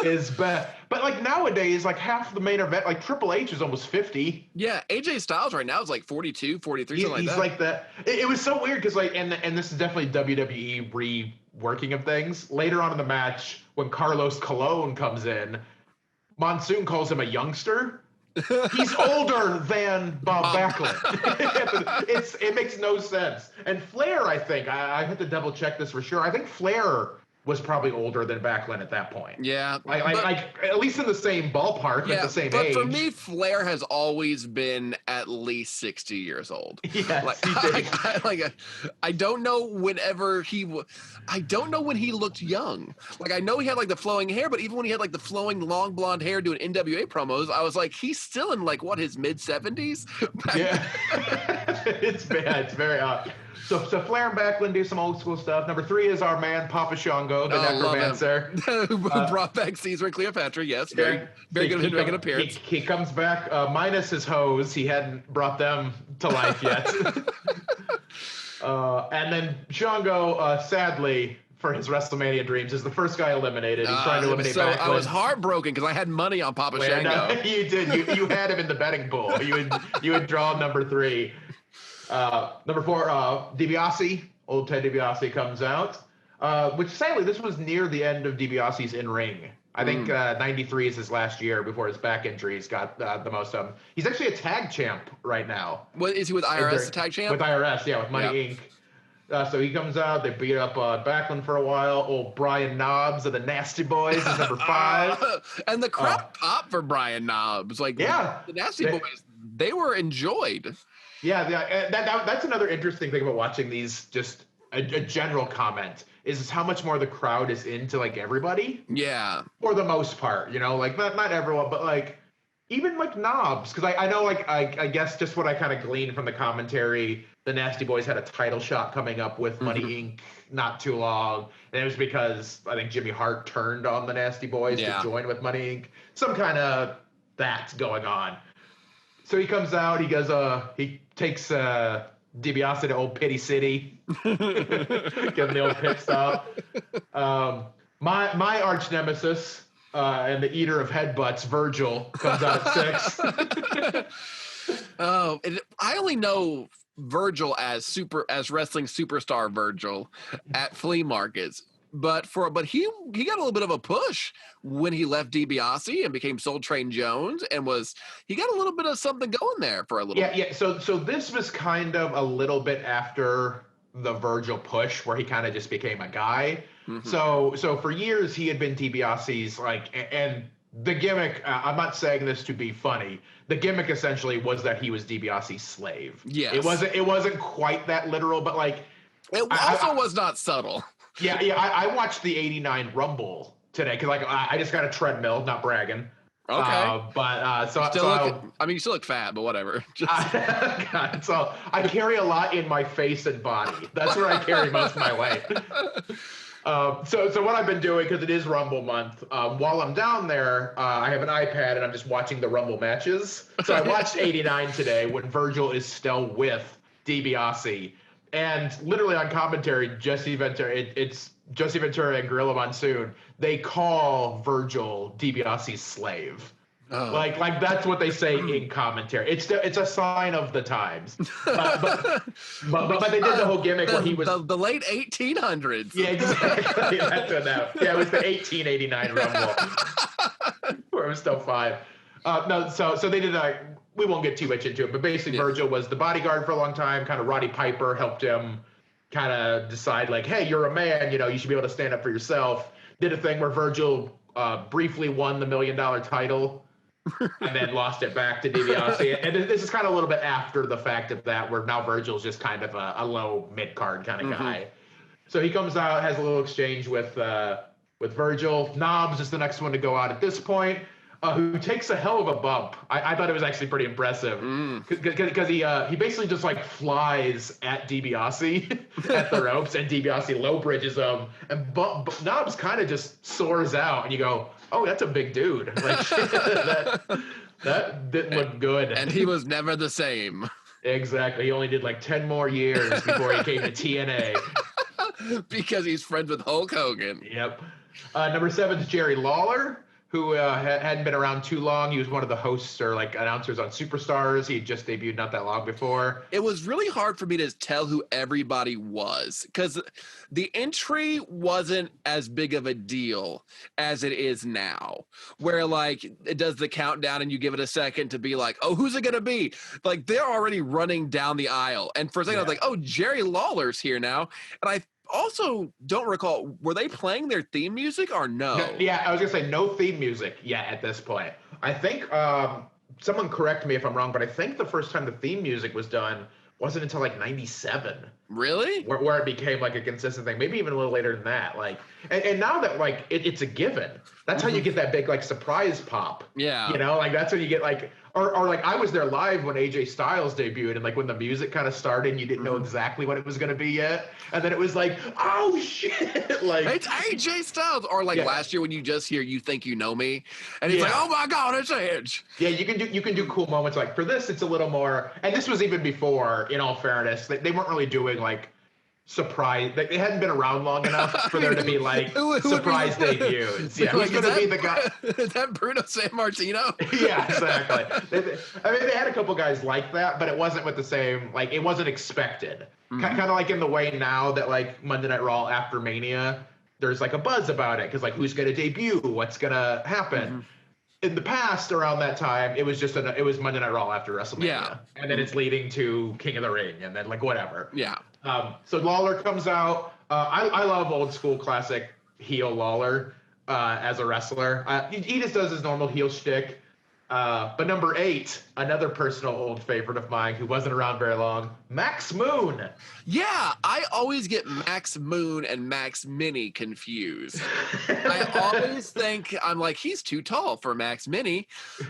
is back. But, nowadays, half the main event, Triple H is almost 50. Yeah, AJ Styles right now is 42, 43, something like that. He's like that. It was so weird because, and this is definitely WWE reworking of things. Later on in the match, when Carlos Colon comes in, Monsoon calls him a youngster. He's older than Bob Backlund. It makes no sense. And Flair, I think, I had to double check this for sure. I think Flair was probably older than Backlund at that point. Yeah. At least in the same ballpark, at the same age. But for me, Flair has always been at least 60 years old. Yes, I don't know I don't know when he looked young. I know he had the flowing hair, but even when he had the flowing long blonde hair doing NWA promos, I was like, he's still in his mid 70s. Yeah. It's bad. It's very odd. So Flair and Backlund do some old school stuff. Number 3 is our man Papa Shango, the necromancer, who brought back Caesar and Cleopatra. Yes, very good at making an appearance. He comes back minus his hose. He hadn't brought them to life yet. And then Shango, sadly, for his WrestleMania dreams, is the first guy eliminated. He's trying to eliminate Backlund. I was heartbroken because I had money on Papa Shango. No, you did. You had him in the betting pool. You would draw number 3. Number 4, DiBiase, old Ted DiBiase comes out, which sadly, this was near the end of DiBiase's in-ring. I think 93 is his last year before his back injuries got the most of him. He's actually a tag champ right now. What is he with IRS tag champ? With IRS, yeah, with Money Inc. So he comes out, they beat up Backlund for a while. Old Brian Knobbs of the Nasty Boys is number 5. And the crowd popped for Brian Knobbs. The Nasty Boys, they were enjoyed. Yeah, that's another interesting thing about watching these. Just a general comment is how much more the crowd is into everybody. Yeah, for the most part, not everyone, but even Knobs, because I know I guess just what I kind of gleaned from the commentary, the Nasty Boys had a title shot coming up with Money Inc. not too long, and it was because I think Jimmy Hart turned on the Nasty Boys to join with Money Inc. Some kind of that's going on. So he comes out, he takes DiBiase to old Pity City. Give him the old pit stop. My arch nemesis and the eater of headbutts, Virgil, comes out at 6. I only know Virgil as wrestling superstar Virgil at flea markets. But he got a little bit of a push when he left DiBiase and became Soul Train Jones, and he got a little bit of something going there for a little bit. Yeah. So this was kind of a little bit after the Virgil push where he kind of just became a guy. So for years he had been DiBiase's and the gimmick, I'm not saying this to be funny, the gimmick essentially was that he was DiBiase's slave. Yes. It wasn't quite that literal, but it also was not subtle. Yeah. I watched the '89 Rumble today because like I just got a treadmill, not bragging. Okay. You still look fat, but whatever. God, so I carry a lot in my face and body. That's where I carry most of my weight. So what I've been doing, because it is Rumble month, while I'm down there, I have an iPad and I'm just watching the Rumble matches. So I watched 89 today when Virgil is still with DiBiase. And literally on commentary, it's Jesse Ventura and Gorilla Monsoon. They call Virgil DiBiase's slave. Oh. Like that's what they say in commentary. It's a sign of the times. But they did the whole gimmick where he was the late 1800s. Yeah, exactly. Yeah, it was the 1889 Rumble where it was still 5. So they did we won't get too much into it, but basically Virgil was the bodyguard for a long time. Kind of Roddy Piper helped him kind of decide like, hey, you're a man, you should be able to stand up for yourself. Did a thing where Virgil briefly won the $1 million title and then lost it back to DiBiase. And this is kind of a little bit after the fact of that, where now Virgil's just kind of a low mid-card kind of guy. So he comes out, has a little exchange with Virgil. Knobs is the next one to go out at this point. Who takes a hell of a bump. I thought it was actually pretty impressive because he basically just like flies at DiBiase at the ropes, and DiBiase low bridges him, and Knobs kind of just soars out, and you go, oh, that's a big dude. Like that didn't look good. And he was never the same. Exactly. He only did like 10 more years before he came to TNA. Because he's friends with Hulk Hogan. Yep. Number 7 is Jerry Lawler, who hadn't been around too long. He was one of the hosts or like announcers on Superstars. He had just debuted not that long before. It was really hard for me to tell who everybody was because the entry wasn't as big of a deal as it is now, where like it does the countdown and you give it a second to be like, oh, who's it going to be? Like they're already running down the aisle. And for a second I was like, oh, Jerry Lawler's here now. And I also don't recall, were they playing their theme music or no? Yeah, I was gonna say no theme music yet at this point. I think someone correct me if I'm wrong, but I think the first time the theme music was done wasn't until like 97. Really? Where it became like a consistent thing, maybe even a little later than that. Like, and now that like it's a given. That's how you get that big like surprise pop. Yeah. Like that's when you get like, or like I was there live when AJ Styles debuted, and like when the music kind of started, and you didn't know exactly what it was going to be yet, and then it was like, oh shit, like it's AJ Styles, or like last year when you just hear "You Think You Know Me," and it's like, oh my god, it's Edge. Yeah, you can do cool moments like for this. It's a little more, and this was even before. In all fairness, they weren't really doing like surprise. They hadn't been around long enough for there to be like surprise debuts. Yeah, who's going to be the guy? Is that Bruno Sammartino? Yeah, exactly. They had a couple guys like that, but it wasn't with the same. Like, it wasn't expected. Kind of like in the way now that like Monday Night Raw after Mania, there's like a buzz about it because like who's going to debut? What's going to happen? In the past, around that time, it was just it was Monday Night Raw after WrestleMania, and then it's leading to King of the Ring, and then like whatever. Yeah. So Lawler comes out. I love old school classic heel Lawler as a wrestler. He just does his normal heel shtick. But number 8, another personal old favorite of mine who wasn't around very long, Max Moon. Yeah, I always get Max Moon and Max Mini confused. I always think, I'm like, he's too tall for Max Mini.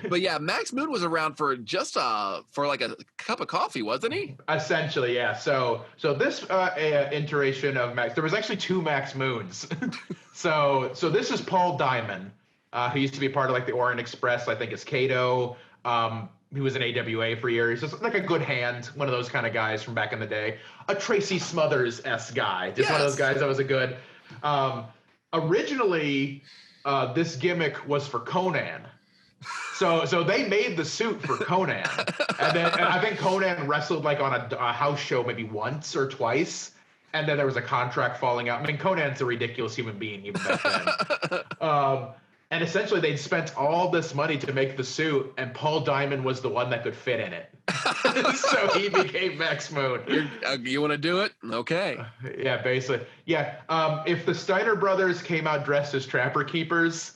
But yeah, Max Moon was around for just for like a cup of coffee, wasn't he? Essentially, yeah. So this iteration of Max, there was actually 2 Max Moons. So this is Paul Diamond. Who used to be part of like the Orient Express, I think it's Kato. He was in AWA for years. Just like a good hand, one of those kind of guys from back in the day. A Tracy Smothers-esque guy. Just one of those guys that was a good. Originally, this gimmick was for Conan. So they made the suit for Conan. And I think Conan wrestled like on a house show maybe once or twice. And then there was a contract falling out. I mean, Conan's a ridiculous human being even back then. And essentially, they'd spent all this money to make the suit, and Paul Diamond was the one that could fit in it. So he became Max Moon. You want to do it? Okay. Yeah, basically. Yeah. If the Steiner brothers came out dressed as Trapper Keepers,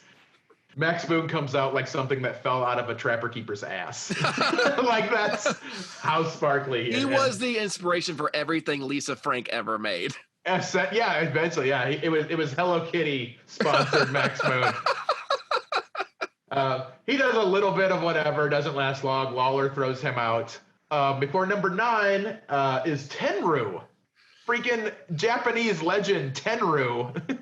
Max Moon comes out like something that fell out of a Trapper Keeper's ass. Like, that's how sparkly he is. He was the inspiration for everything Lisa Frank ever made. Yeah, eventually, yeah. It was Hello Kitty sponsored Max Moon. He does a little bit of whatever, doesn't last long. Lawler throws him out. Before number 9 is Tenryu. Freaking Japanese legend Tenryu.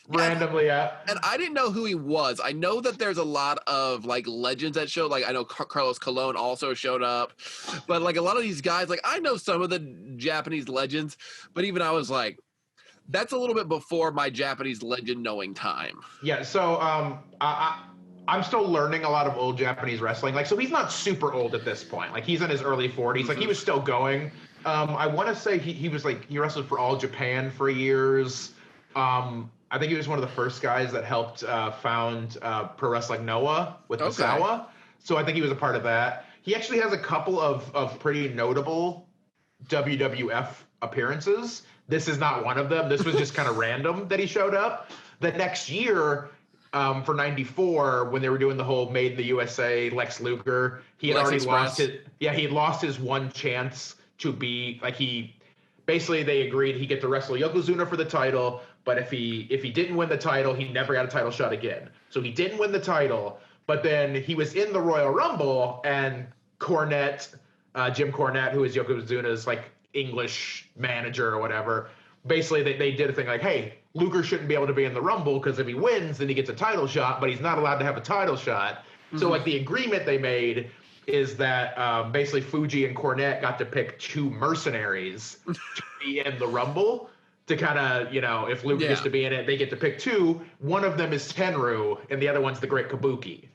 Randomly out. And I didn't know who he was. I know that there's a lot of like legends that show. Like I know Carlos Colon also showed up, but like a lot of these guys, like I know some of the Japanese legends, but even I was like, that's a little bit before my Japanese legend knowing time. Yeah, so I'm still learning a lot of old Japanese wrestling. Like, so he's not super old at this point. Like, he's in his early 40s. Like, he was still going. I want to say he was like, he wrestled for All Japan for years. I think he was one of the first guys that helped found Pro Wrestling Noah with Misawa. So I think he was a part of that. He actually has a couple of pretty notable WWF appearances. This is not one of them. This was just kind of random that he showed up. The next year, for 94, when they were doing the whole Made in the USA, Lex Luger, he had already lost his, he had lost his one chance to be, like, basically they agreed he'd get to wrestle Yokozuna for the title, but if he didn't win the title, he never got a title shot again. So he didn't win the title, but then he was in the Royal Rumble, and Cornette, Jim Cornette, who is Yokozuna's, like, English manager or whatever, basically they did a thing like, hey, Luger shouldn't be able to be in the Rumble because if he wins, then he gets a title shot, but he's not allowed to have a title shot. Mm-hmm. So, like, the agreement they made is that basically Fuji and Cornette got to pick 2 mercenaries to be in the Rumble to kind of, you know, if Luger gets to be in it, they get to pick 2. One of them is Tenryu, and the other one's the Great Kabuki.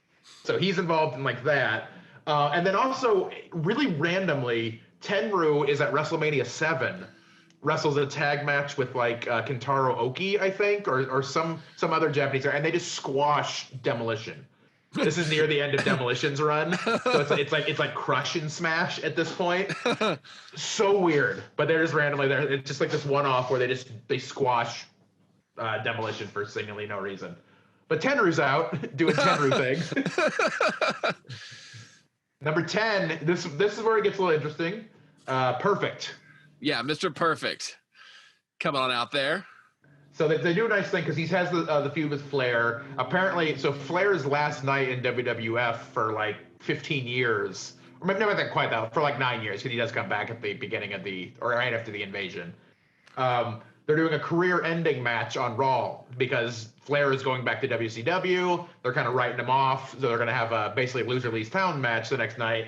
So he's involved in, like, that. And then also, really randomly, Tenryu is at WrestleMania 7, wrestles a tag match with, like, Kentaro Oki, I think, or some other Japanese guy, and they just squash Demolition. This is near the end of Demolition's run, so it's like Crush and Smash at this point. So weird, but they're just randomly there. It's just like this one-off where they squash Demolition for seemingly no reason. But Tenryu's out doing Tenryu things. Number 10. This is where it gets a little interesting. Perfect. Yeah, Mr. Perfect, coming on out there. So they do a nice thing because he has the feud with Flair. Apparently, so Flair's last night in WWF for like 15 years, or maybe not quite that, for like 9 years, because he does come back at the beginning of or right after the invasion. They're doing a career-ending match on Raw because Flair is going back to WCW. They're kind of writing him off, so they're going to have a basically loser leaves town match the next night.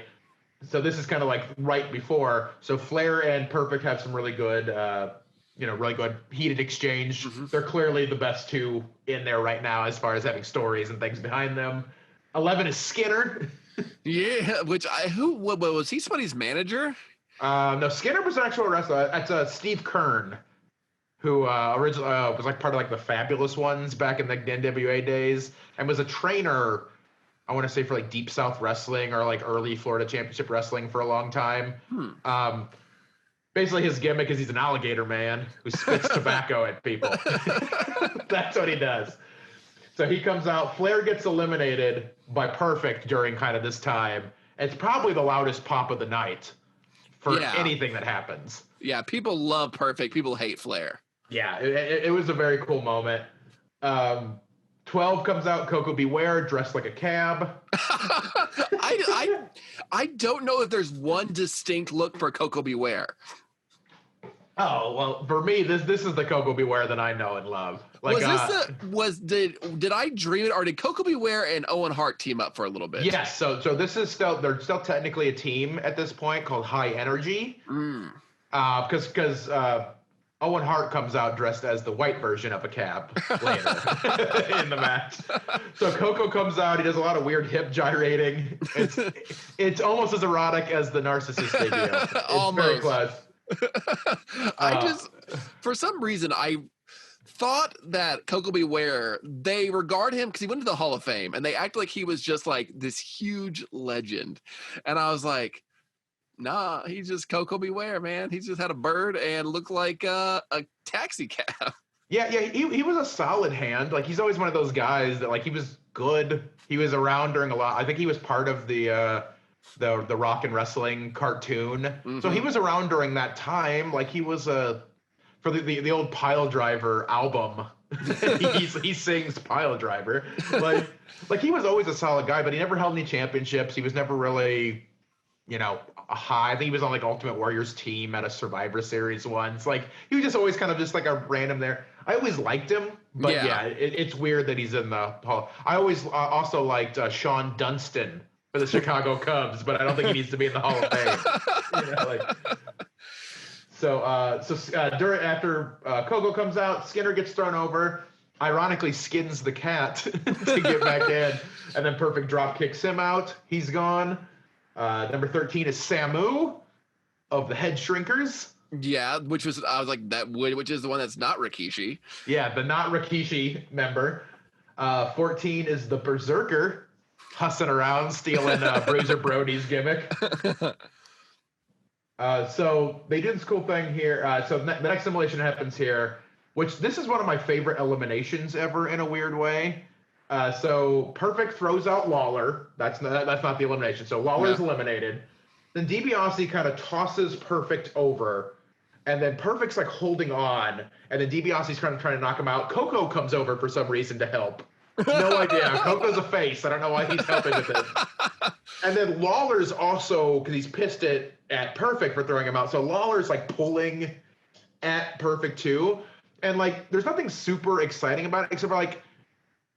So this is kind of like right before. So Flair and Perfect have some really good. Really good heated exchange. Mm-hmm. They're clearly the best 2 in there right now as far as having stories and things behind them. 11 is Skinner. Yeah, what was he somebody's manager? No, Skinner was an actual wrestler. That's Steve Kern, who originally was like part of like the Fabulous Ones back in the NWA days, and was a trainer, I want to say, for like Deep South Wrestling or like early Florida Championship Wrestling for a long time. Basically, his gimmick is he's an alligator man who spits tobacco at people. That's what he does. So he comes out. Flair gets eliminated by Perfect during kind of this time. It's probably the loudest pop of the night for anything that happens. Yeah, people love Perfect. People hate Flair. Yeah, it was a very cool moment. 12 comes out, Coco Beware, dressed like a cab. I don't know if there's one distinct look for Coco Beware. Oh, well, for me, this is the Coco Beware that I know and love. Like, did I dream it, or did Coco Beware and Owen Hart team up for a little bit? Yes, so this is they're still technically a team at this point called High Energy. Because Owen Hart comes out dressed as the white version of a cab later in the match. So Coco comes out. He does a lot of weird hip gyrating. It's almost as erotic as the Narcissist debut. It's almost very close. For some reason, I thought that Coco Beware, they regard him because he went to the Hall of Fame and they act like he was just like this huge legend. And I was like, nah, he's just Coco Beware, man. He just had a bird and looked like a taxi cab. Yeah, he was a solid hand. Like, he's always one of those guys that, like, he was good. He was around during a lot. I think he was part of the Rock and Wrestling cartoon. Mm-hmm. So he was around during that time. Like, he was for the old Pile Driver album. he sings Pile Driver. Like he was always a solid guy, but he never held any championships. He was never really, a high. I think he was on like Ultimate Warrior's team at a Survivor Series once. Like he was just always kind of just like a random there. I always liked him, but it's weird that he's in the Hall. I always also liked Sean Dunston for the Chicago Cubs, but I don't think he needs to be in the Hall of Fame. After Coco comes out, Skinner gets thrown over, ironically skins the cat to get back in, and then Perfect drop kicks him out. He's gone. Number 13 is Samu of the Head Shrinkers. Yeah, which is the one that's not Rikishi. Yeah, the not Rikishi member. 14 is the Berserker, hussing around, stealing Bruiser Brody's gimmick. So they did this cool thing here. So the next elimination happens here, which this is one of my favorite eliminations ever in a weird way. So Perfect throws out Lawler. That's not the elimination. So Lawler's eliminated. Then DiBiase kind of tosses Perfect over, and then Perfect's like holding on, and then DiBiase's trying to knock him out. Coco comes over for some reason to help. No idea. Coco's a face. I don't know why he's helping with this. And then Lawler's also, because he's pissed at Perfect for throwing him out. So Lawler's like pulling at Perfect too. And like, there's nothing super exciting about it except for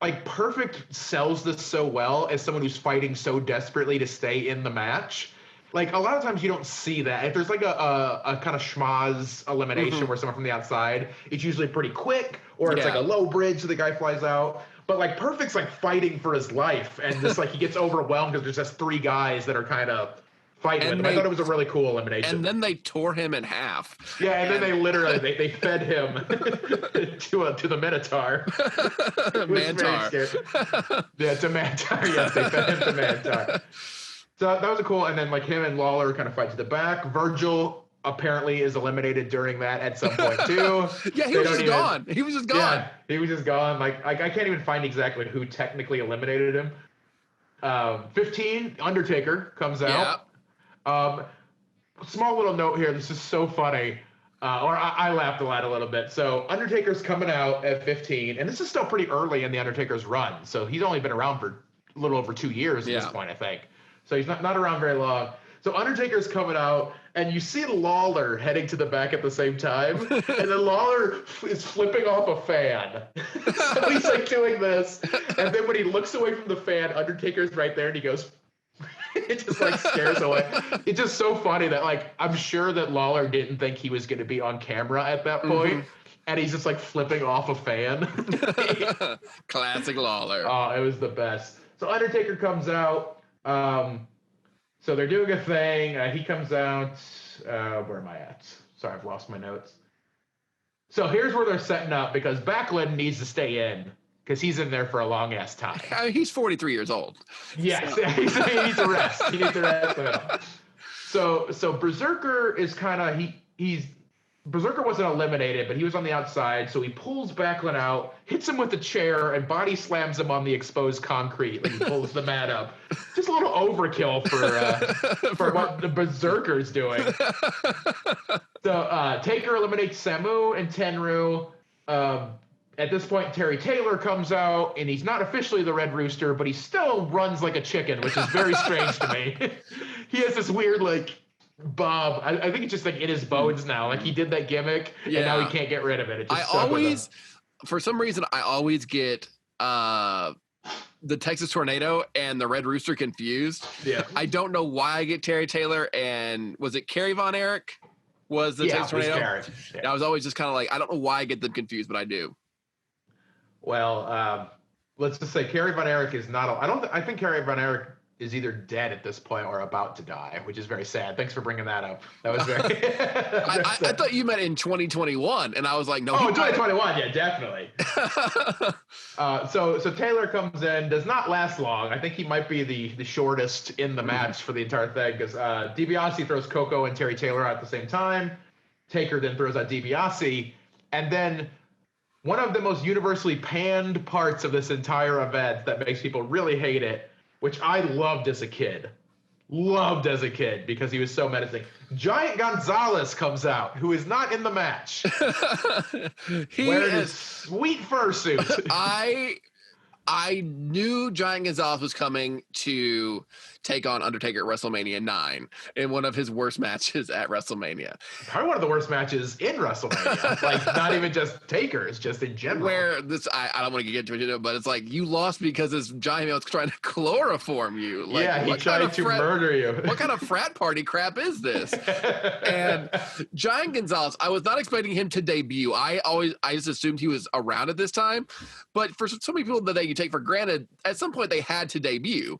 like Perfect sells this so well as someone who's fighting so desperately to stay in the match. Like a lot of times you don't see that. If there's like a kind of schmaz elimination where someone from the outside, it's usually pretty quick, or it's like a low bridge so the guy flies out. But like Perfect's like fighting for his life, and just like he gets overwhelmed because there's just three guys that are kind of fighting with him. I thought it was a really cool elimination. And then they tore him in half. Yeah, and then they literally they fed him to the Minotaur. Mantar. Yeah, to Mantar. Yes, they fed him to Mantar. So that was a cool. And then like him and Lawler kind of fight to the back. Virgil apparently is eliminated during that at some point too. Yeah, he was just gone. He was just gone. Yeah, he was just gone. Like I can't even find exactly who technically eliminated him. 15, Undertaker comes out. Yeah. Small little note here. This is so funny. I laughed a little bit. So Undertaker's coming out at 15, and this is still pretty early in the Undertaker's run. So he's only been around for a little over 2 years at this point, I think. So he's not around very long. So Undertaker's coming out, and you see Lawler heading to the back at the same time, and then Lawler is flipping off a fan. So he's like doing this, and then when he looks away from the fan, Undertaker's right there, and he goes, it just like scares away. It's just so funny that like I'm sure that Lawler didn't think he was going to be on camera at that point, and he's just like flipping off a fan. Classic Lawler. Oh, it was the best. So Undertaker comes out. So they're doing a thing. He comes out. Where am I at? Sorry, I've lost my notes. So here's where they're setting up because Backlund needs to stay in because he's in there for a long ass time. I mean, he's 43 years old. Yes, so. he needs a rest. He needs a rest. So Berserker is kind of he's Berserker wasn't eliminated, but he was on the outside. So he pulls Backlund out, hits him with a chair, and body slams him on the exposed concrete when he pulls the mat up. Just a little overkill for what the Berserker's doing. So Taker eliminates Samu and Tenryu. At this point, Terry Taylor comes out, and he's not officially the Red Rooster, but he still runs like a chicken, which is very strange to me. He has this weird like bob. I think it's just like in his bones now. Like he did that gimmick, and now he can't get rid of it. It just for some reason, I always get the Texas Tornado and the Red Rooster confused. Yeah. I don't know why I get Terry Taylor and was it Kerry Von Erich was the Texas Tornado? Yeah. I was always just kind of like, I don't know why I get them confused, but I do. Well, let's just say Kerry Von Erich is not. I think Kerry Von Erich is either dead at this point or about to die, which is very sad. Thanks for bringing that up. That was very. I thought you meant in 2021, and I was like, no. Oh, 2021, yeah, definitely. So Taylor comes in, does not last long. I think he might be the shortest in the match for the entire thing because DiBiase throws Coco and Terry Taylor out at the same time. Taker then throws out DiBiase, and then one of the most universally panned parts of this entire event that makes people really hate it, which I loved as a kid, loved as a kid because he was so menacing. Giant Gonzalez comes out, who is not in the match, wearing his sweet fursuit. I knew Giant Gonzalez was coming to take on Undertaker at WrestleMania 9 in one of his worst matches at WrestleMania. Probably one of the worst matches in WrestleMania. Like, not even just Taker's, just in general. Where this, I don't want to get into it, but it's like, you lost because this giant man was trying to chloroform you. Like, yeah, he tried to murder you. What kind of frat party crap is this? And Giant Gonzalez, I was not expecting him to debut. I just assumed he was around at this time. But for so many people that you take for granted, at some point they had to debut.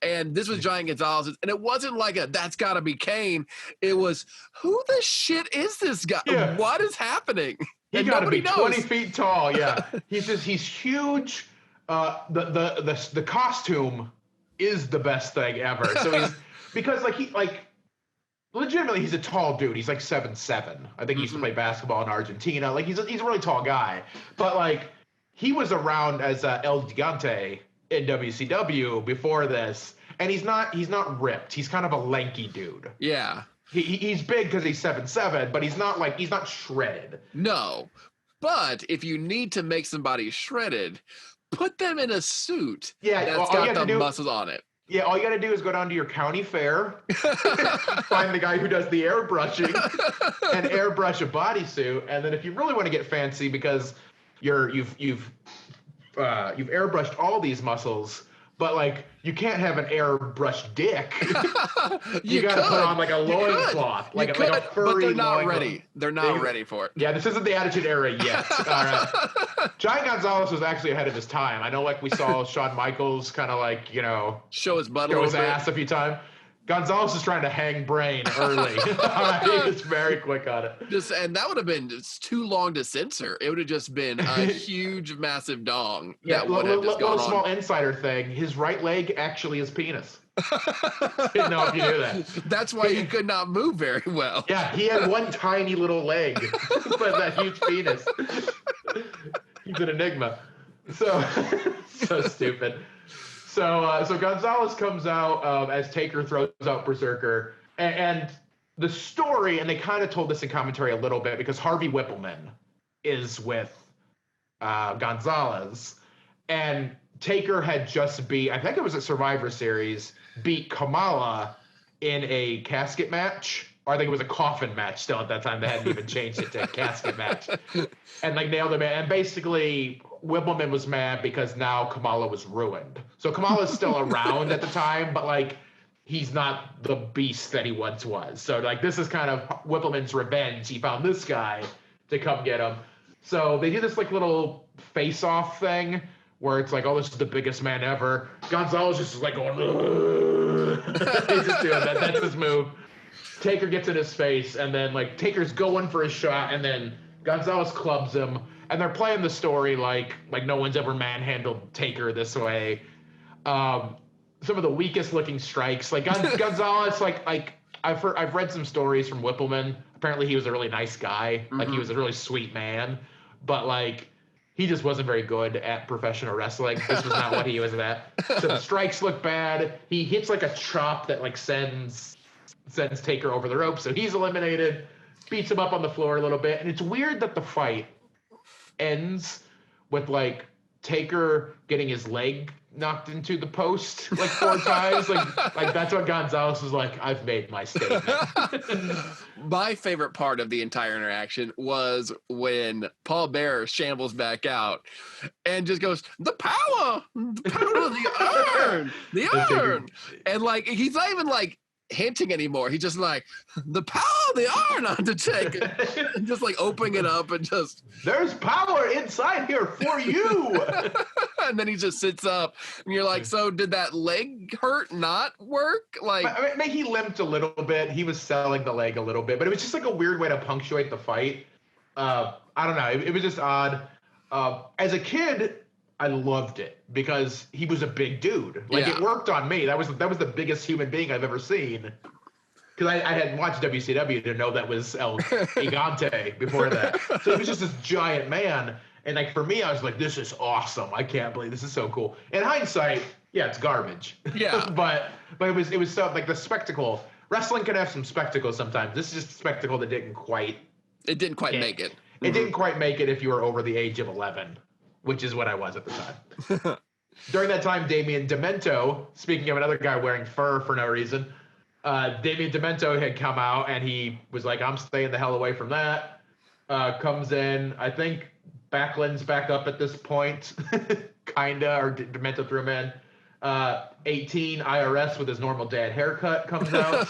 And this was Giant Gonzalez, and it wasn't like that's gotta be Kane. It was, who the shit is this guy? Yeah. What is happening? He gotta be 20 feet tall. Yeah, he's huge. The costume is the best thing ever. So he's because legitimately he's a tall dude. He's like 7'7". I think he used to play basketball in Argentina. Like he's a really tall guy, but like he was around as El Gigante in WCW before this, and he's not ripped. He's kind of a lanky dude. Yeah. He's big because he's 7'7", but he's not shredded. No. But if you need to make somebody shredded, put them in a suit that's got the muscles on it. Yeah, all you got to do is go down to your county fair, find the guy who does the airbrushing, and airbrush a bodysuit. And then if you really want to get fancy, because you've airbrushed all these muscles, but like you can't have an airbrushed dick. you got to put on like a loincloth, like a furry. But they're not ready. They're not ready for it. Yeah, this isn't the Attitude Era yet. All right. Giant Gonzalez was actually ahead of his time. I know, like we saw Shawn Michaels kind of like show his butt, show his ass a few times. Gonzalez is trying to hang brain early. He was very quick on it. And that would have been too long to censor. It would have just been a huge, massive dong. Yeah, little small insider thing. His right leg actually is penis. Didn't know if you knew that. That's why he could not move very well. Yeah, he had one tiny little leg, but that huge penis. He's an enigma. So stupid. So Gonzalez comes out as Taker throws out Berserker, and the story, and they kind of told this in commentary a little bit, because Harvey Whippleman is with Gonzalez, and Taker had just beat, I think it was a Survivor Series, beat Kamala in a casket match, or I think it was a coffin match still at that time. They hadn't even changed it to a casket match, and like nailed him. And basically Whippleman was mad because now Kamala was ruined. So Kamala's still around at the time, but like he's not the beast that he once was. So like this is kind of Whippleman's revenge. He found this guy to come get him. So they do this like little face-off thing where it's like, oh, this is the biggest man ever. Gonzalez just is like going, he's just doing that. That's his move. Taker gets in his face, and then like Taker's going for his shot, and then Gonzalez clubs him. And they're playing the story like no one's ever manhandled Taker this way. Some of the weakest looking strikes, like Gonzalez, like I've read some stories from Whippleman. Apparently he was a really nice guy. Like he was a really sweet man, but like he just wasn't very good at professional wrestling. This was not what he was at. So the strikes look bad. He hits like a chop that like sends Taker over the rope. So he's eliminated, beats him up on the floor a little bit. And it's weird that the fight ends with like Taker getting his leg knocked into the post like 4 times. Like that's what Gonzalez was like, I've made my statement. My favorite part of the entire interaction was when Paul Bearer shambles back out and just goes, the power of the urn. And like he's not even like hinting anymore. He's just like, the power of the iron, Undertaker. And just like opening it up and just, there's power inside here for you. And then he just sits up and you're like, so did that leg hurt not work? Like, I mean, he limped a little bit. He was selling the leg a little bit, but it was just like a weird way to punctuate the fight. I don't know. It was just odd. As a kid, I loved it because he was a big dude. Like it worked on me. That was the biggest human being I've ever seen. Because I hadn't watched WCW to know that was El Gigante before that. So he was just this giant man. And like for me, I was like, this is awesome. I can't believe this is so cool. In hindsight, Yeah, it's garbage. Yeah. but it was so like the spectacle. Wrestling can have some spectacle sometimes. This is just a spectacle that didn't quite make it. It didn't quite make it if you were over the age of 11, which is what I was at the time. During that time, Damien Demento, speaking of another guy wearing fur for no reason, Damien Demento had come out and he was like, I'm staying the hell away from that. Comes in, I think Backlund's back up at this point, kinda, or Demento threw him in. 18 IRS with his normal dad haircut comes out.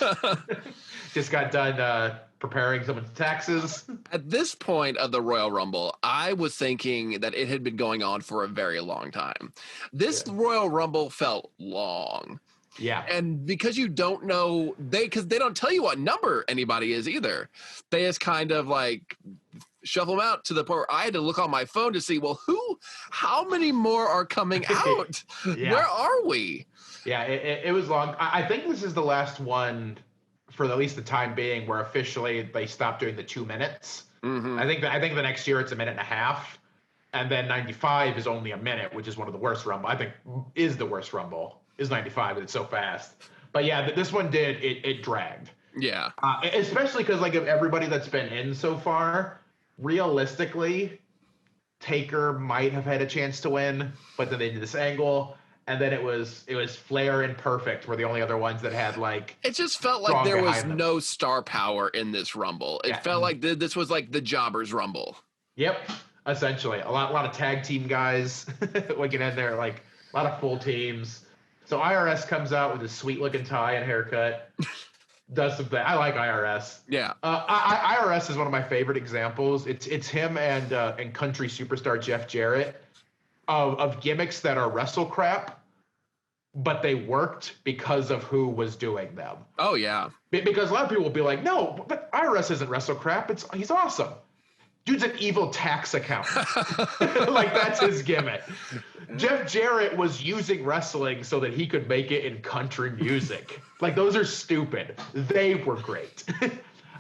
Just got done preparing someone's taxes. At this point of the Royal Rumble, I was thinking that it had been going on for a very long time. This Royal Rumble felt long. Yeah. And because you don't know, because they don't tell you what number anybody is either. They just kind of like shuffle them out to the point where I had to look on my phone to see, well, how many more are coming out? Where are we? Yeah, it was long. I think this is the last one for at least the time being where officially they stopped doing the 2 minutes. Mm-hmm. I think the next year it's a minute and a half. And then 95 is only a minute, which is one of the worst Rumble. I think is the worst Rumble is 95, and it's so fast. But yeah, this one it dragged. Yeah. Especially because like of everybody that's been in so far, realistically, Taker might have had a chance to win, but then they did this angle, and then it was Flair and Perfect were the only other ones that had like. It just felt like there was no star power in this Rumble. It felt like this was like the Jobbers Rumble. Yep, essentially a lot of tag team guys looking in there, like a lot of full teams. So IRS comes out with his sweet looking tie and haircut. Does something. I like IRS. Yeah. IRS is one of my favorite examples. It's him and country superstar Jeff Jarrett of gimmicks that are wrestle crap, but they worked because of who was doing them. Oh yeah. Because a lot of people will be like, no, but IRS isn't wrestle crap. He's awesome. Dude's an evil tax accountant. Like that's his gimmick. Jeff Jarrett was using wrestling so that he could make it in country music. Like those are stupid. They were great.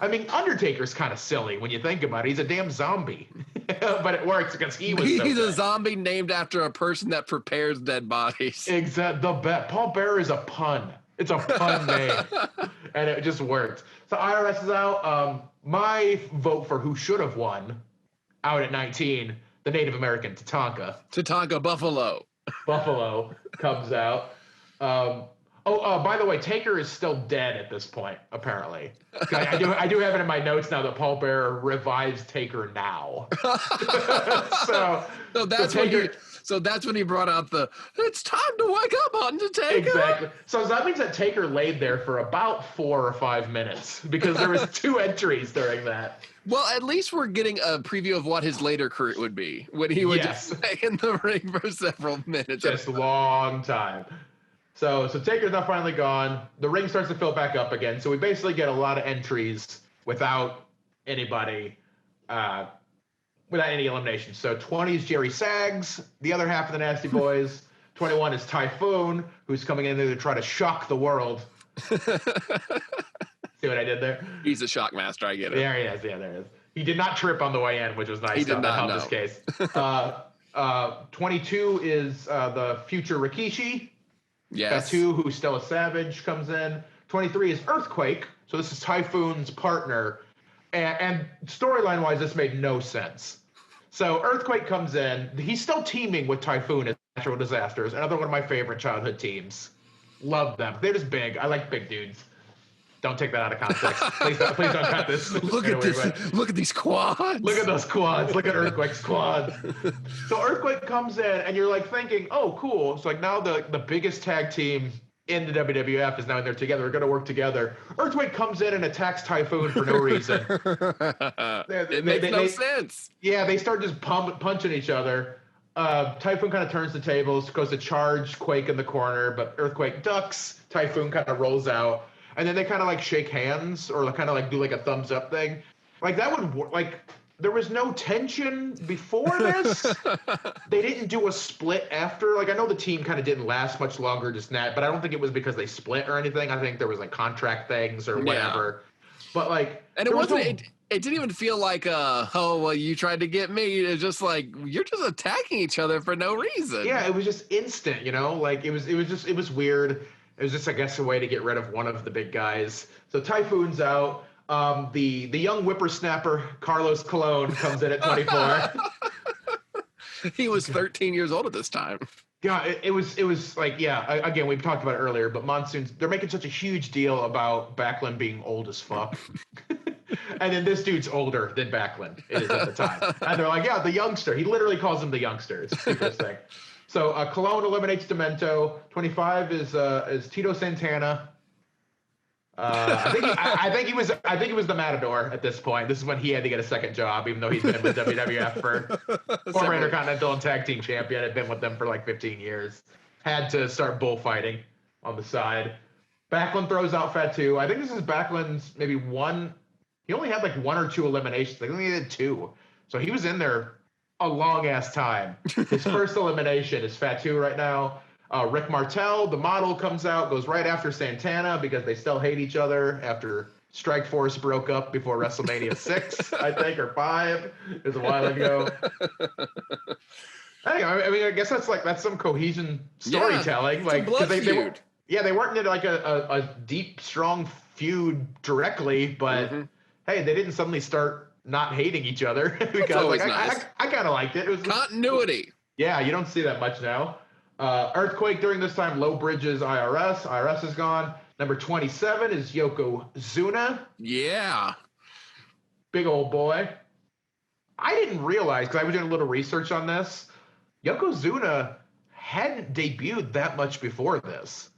I mean, Undertaker's kind of silly when you think about it. He's a damn zombie. But it works because he's a zombie named after a person that prepares dead bodies. Exactly. Paul Bearer is a pun. It's a pun name. And it just worked. So IRS is out. My vote for who should have won out at 19, the Native American Tatanka. Tatanka Buffalo. Buffalo comes out. By the way, Taker is still dead at this point, apparently. I do have it in my notes now that Paul Bearer revives Taker now. So that's when he brought out it's time to wake up, Undertaker. Exactly. So that means that Taker laid there for about 4 or 5 minutes because there was 2 entries during that. Well, at least we're getting a preview of what his later career would be when he would just stay in the ring for several minutes. Just a long time. So Taker's now finally gone. The ring starts to fill back up again. So we basically get a lot of entries without anybody, without any elimination. So 20 is Jerry Sags, the other half of the Nasty Boys. 21 is Typhoon, who's coming in there to try to shock the world. See what I did there? He's a shock master. I get it. There he is. Yeah, there he is. He did not trip on the way in, which was nice. He did not helped his case. 22 is the future Rikishi. Yes. 2, who's still a savage, comes in. 23 is Earthquake. So this is Typhoon's partner. And storyline-wise, this made no sense. So Earthquake comes in. He's still teaming with Typhoon at Natural Disasters, another one of my favorite childhood teams. Love them. They're just big. I like big dudes. Don't take that out of context. Please don't cut this. Look at this. Look at these quads. Look at those quads. Look at Earthquake's quads. So Earthquake comes in, and you're like thinking, oh, cool. It's like now the biggest tag team in the WWF is now in there together. We're going to work together. Earthquake comes in and attacks Typhoon for no reason. It makes no sense. Yeah, they start just punching each other. Typhoon kind of turns the tables, goes to charge Quake in the corner, but Earthquake ducks. Typhoon kind of rolls out. And then they kind of like shake hands or kind of like do like a thumbs up thing. Like that would work. Like there was no tension before this. They didn't do a split after. Like I know the team kind of didn't last much longer, just that. But I don't think it was because they split or anything. I think there was like contract things or whatever. But like, and it wasn't. It didn't even feel like, oh, well, you tried to get me. It's just like you're just attacking each other for no reason. Yeah, it was just instant, you know. Like it was weird. It was just, I guess, a way to get rid of one of the big guys. So Typhoon's out. The young whippersnapper Carlos Colon comes in at 24. He was 13 years old at this time. Yeah, it was like, yeah, again, we've talked about it earlier, but Monsoon's, they're making such a huge deal about Backlund being old as fuck. And then this dude's older than Backlund is at the time. And they're like, yeah, the youngster. He literally calls him the youngster. It's the stupidest thing. So Colon eliminates Demento. 25 is Tito Santana. I think he was the Matador at this point. This is when he had to get a second job, even though he's been with WWF for former Intercontinental and Tag Team Champion. Had been with them for like 15 years. Had to start bullfighting on the side. Backlund throws out Fatu. I think this is Backlund's maybe one. He only had like one or two eliminations. I think he did two. So he was in there a long ass time. His first elimination is Fatu right now. Rick Martel, the model, comes out, goes right after Santana because they still hate each other after Strikeforce broke up before WrestleMania 6, I think, or 5. It was a while ago. Hey, I mean, I guess that's some cohesion storytelling. Yeah, like, it's a blood feud. They weren't in like a deep, strong feud directly, but hey, they didn't suddenly start not hating each other because like nice. I kind of liked it. It was continuity. Yeah, you don't see that much now. Earthquake during this time, Low Bridges, IRS. IRS is gone. Number 27 is Yokozuna. Yeah. Big old boy. I didn't realize, because I was doing a little research on this, Yokozuna hadn't debuted that much before this.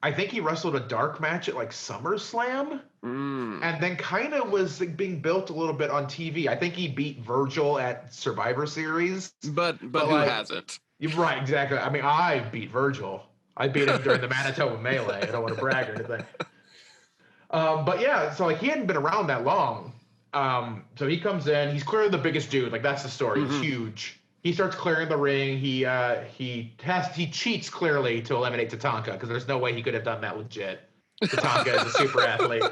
I think he wrestled a dark match at like SummerSlam, and then kind of was like, being built a little bit on TV. I think he beat Virgil at Survivor Series. But who like, hasn't? Right, exactly. I mean, I beat Virgil. I beat him during the Manitoba Melee. I don't want to brag or anything. But yeah, so like he hadn't been around that long. So he comes in. He's clearly the biggest dude. Like that's the story. He's huge. He starts clearing the ring. He cheats clearly to eliminate Tatanka because there's no way he could have done that legit. Tatanka is a super athlete.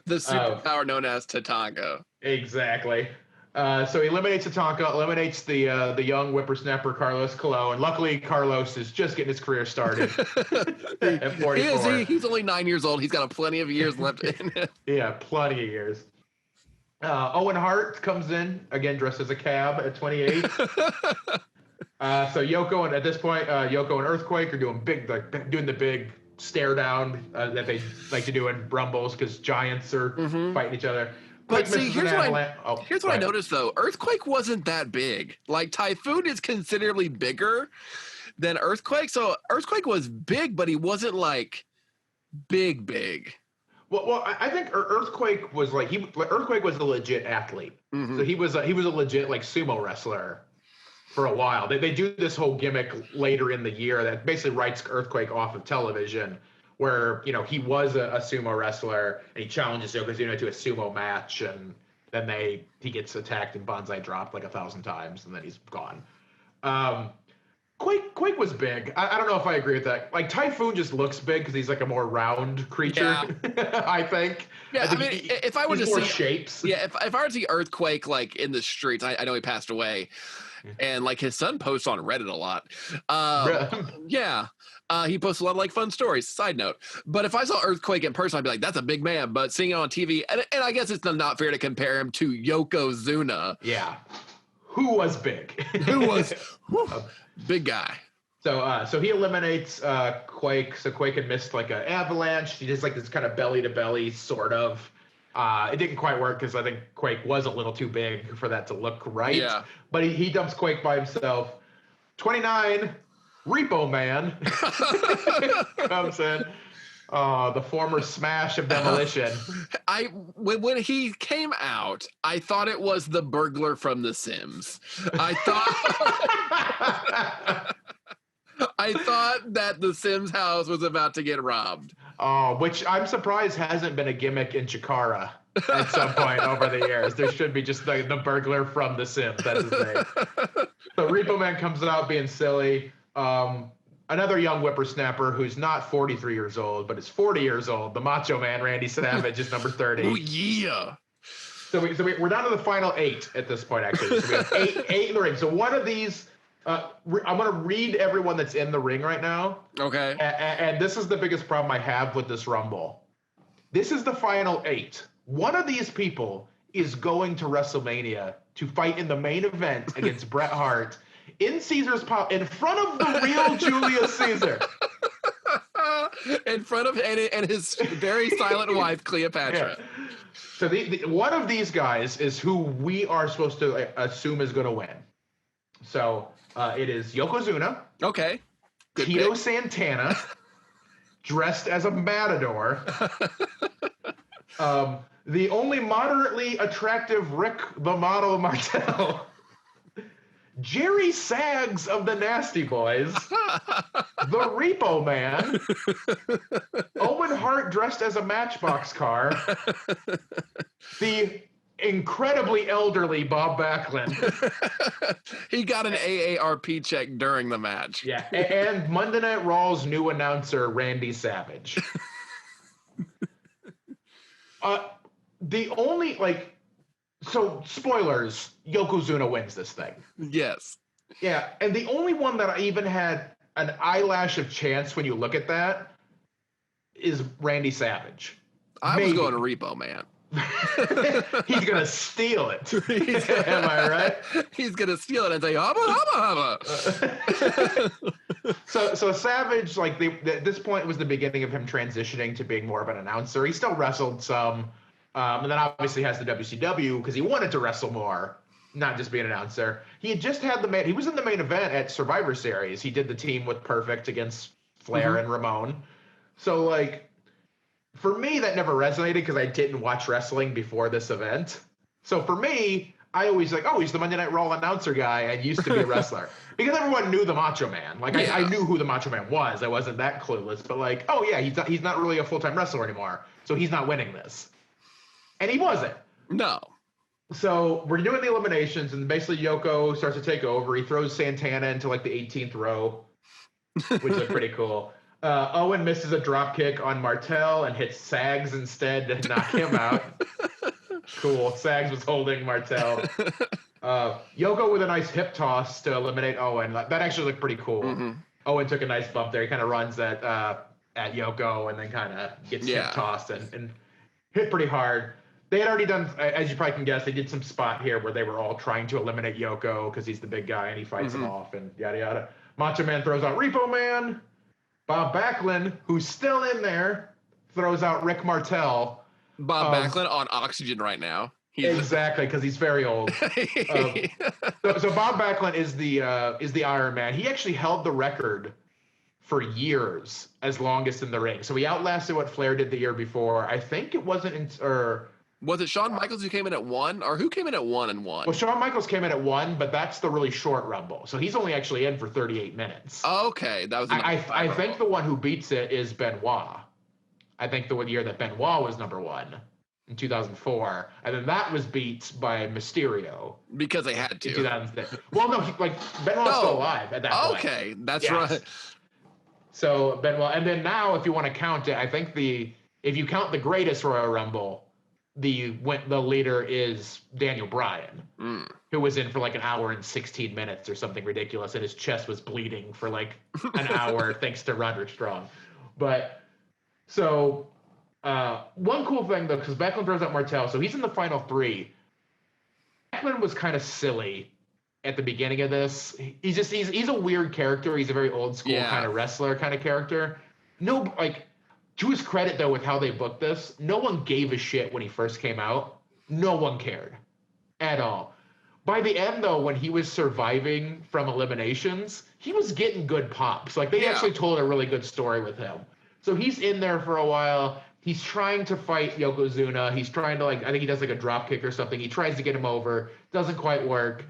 The superpower known as Tatanka. Exactly. So he eliminates Tatanka, eliminates the young whippersnapper Carlos Colon. And luckily, Carlos is just getting his career started at 44. He's only 9 years old. He's got plenty of years left in him. Yeah, plenty of years. Owen Hart comes in, again dressed as a cab at 28. So Yoko, and at this point, Yoko and Earthquake are doing the big stare down that they like to do in Rumbles because giants are fighting each other. But see, here's what I noticed, though. Earthquake wasn't that big. Like, Typhoon is considerably bigger than Earthquake. So Earthquake was big, but he wasn't, like, big. Well, I think Earthquake was, like, Earthquake was a legit athlete. So he was a legit, like, sumo wrestler for a while. They do this whole gimmick later in the year that basically writes Earthquake off of television, where, you know, he was a sumo wrestler and he challenges Yokozuna to a sumo match, and then he gets attacked and Banzai dropped like 1,000 times, and then he's gone. Quake was big. I don't know if I agree with that. Like, Typhoon just looks big because he's like a more round creature, I think. Yeah, I mean, if I were to see shapes. Yeah, if I were to see Earthquake like in the streets, I know he passed away, and like his son posts on Reddit a lot. Yeah. He posts a lot of like fun stories, side note. But if I saw Earthquake in person, I'd be like, that's a big man. But seeing it on TV, and I guess it's not fair to compare him to Yokozuna. Yeah. Who was big? Big guy. So he eliminates Quake. So Quake had missed like an avalanche. He does like this kind of belly to belly sort of. It didn't quite work because I think Quake was a little too big for that to look right. Yeah. But he dumps Quake by himself. 29. Repo Man comes in, the former Smash of Demolition. When he came out, I thought it was the burglar from The Sims. I thought that the Sims house was about to get robbed. Which I'm surprised hasn't been a gimmick in Chikara at some point over the years. There should be just the burglar from The Sims. That's his name. So Repo Man comes out being silly. another young whippersnapper who's not 43 years old, but is 40 years old. The Macho Man, Randy Savage, is number 30. Oh, yeah. So we're down to the final 8 at this point, actually. So we have eight in the ring. So one of these, I'm going to read everyone that's in the ring right now. Okay. And this is the biggest problem I have with this Rumble. This is the final 8. One of these people is going to WrestleMania to fight in the main event against Bret Hart in Caesar's Palace, in front of the real Julius Caesar. In front of and his very silent wife, Cleopatra. Yeah. So one of these guys is who we are supposed to assume is going to win. So it is Yokozuna. Okay. Good Tito pick. Santana, dressed as a matador. The only moderately attractive Rick the Model Martel. Jerry Sags of the Nasty Boys. The Repo Man. Owen Hart dressed as a Matchbox car. The incredibly elderly Bob Backlund. He got an AARP check during the match. Yeah, and Monday Night Raw's new announcer, Randy Savage. The only, so spoilers, Yokozuna wins this thing. Yes. Yeah, and the only one that I even had an eyelash of chance when you look at that is Randy Savage. I was going to Repo Man. He's going to steal it. Am I right? He's going to steal it and say, hubba, hubba, hubba. So Savage, at this point was the beginning of him transitioning to being more of an announcer. He still wrestled some, and then obviously has the WCW because he wanted to wrestle more, not just be an announcer. He had just had he was in the main event at Survivor Series. He did the team with Perfect against Flair and Ramon. So, for me, that never resonated because I didn't watch wrestling before this event. So for me, I always he's the Monday Night Raw announcer guy and used to be a wrestler. Because everyone knew the Macho Man. I knew who the Macho Man was. I wasn't that clueless. But he's not really a full-time wrestler anymore. So he's not winning this. And he wasn't. No. So we're doing the eliminations, and basically Yoko starts to take over. He throws Santana into the 18th row, which is pretty cool. Owen misses a drop kick on Martel and hits Sags instead to knock him out. Cool. Sags was holding Martel. Yoko with a nice hip toss to eliminate Owen. That actually looked pretty cool. Mm-hmm. Owen took a nice bump there. He kind of runs at Yoko and then kind of gets hip tossed and hit pretty hard. They had already done, as you probably can guess, they did some spot here where they were all trying to eliminate Yoko because he's the big guy and he fights him off and yada yada. Macho Man throws out Repo Man. Bob Backlund, who's still in there, throws out Rick Martel. Bob Backlund on oxygen right now. Exactly, because he's very old. So Bob Backlund is the Iron Man. He actually held the record for years as longest in the ring. So he outlasted what Flair did the year before. I think it wasn't was it Shawn Michaels who came in at 1, or who came in at 1 and 1? Well, Shawn Michaels came in at 1, but that's the really short Rumble. So he's only actually in for 38 minutes. Okay, that was. I think the one who beats it is Benoit. I think the year that Benoit was number 1 in 2004, and then that was beat by Mysterio because they had to. In 2006. Well, no, Benoit's still alive at that point. Okay, that's right. So Benoit, and then now, if you want to count it, I think if you count the greatest Royal Rumble, the leader is Daniel Bryan, who was in for an hour and 16 minutes or something ridiculous, and his chest was bleeding for an hour thanks to Roderick Strong. But so one cool thing though, because Backlund throws out Martel, so he's in the final 3. Backlund was kind of silly at the beginning of this. He's a weird character. He's a very old school kind of wrestler kind of character. No, to his credit, though, with how they booked this, no one gave a shit when he first came out. No one cared at all. By the end, though, when he was surviving from eliminations, he was getting good pops. They actually told a really good story with him. So he's in there for a while. He's trying to fight Yokozuna. He's trying to, I think he does a drop kick or something. He tries to get him over. Doesn't quite work.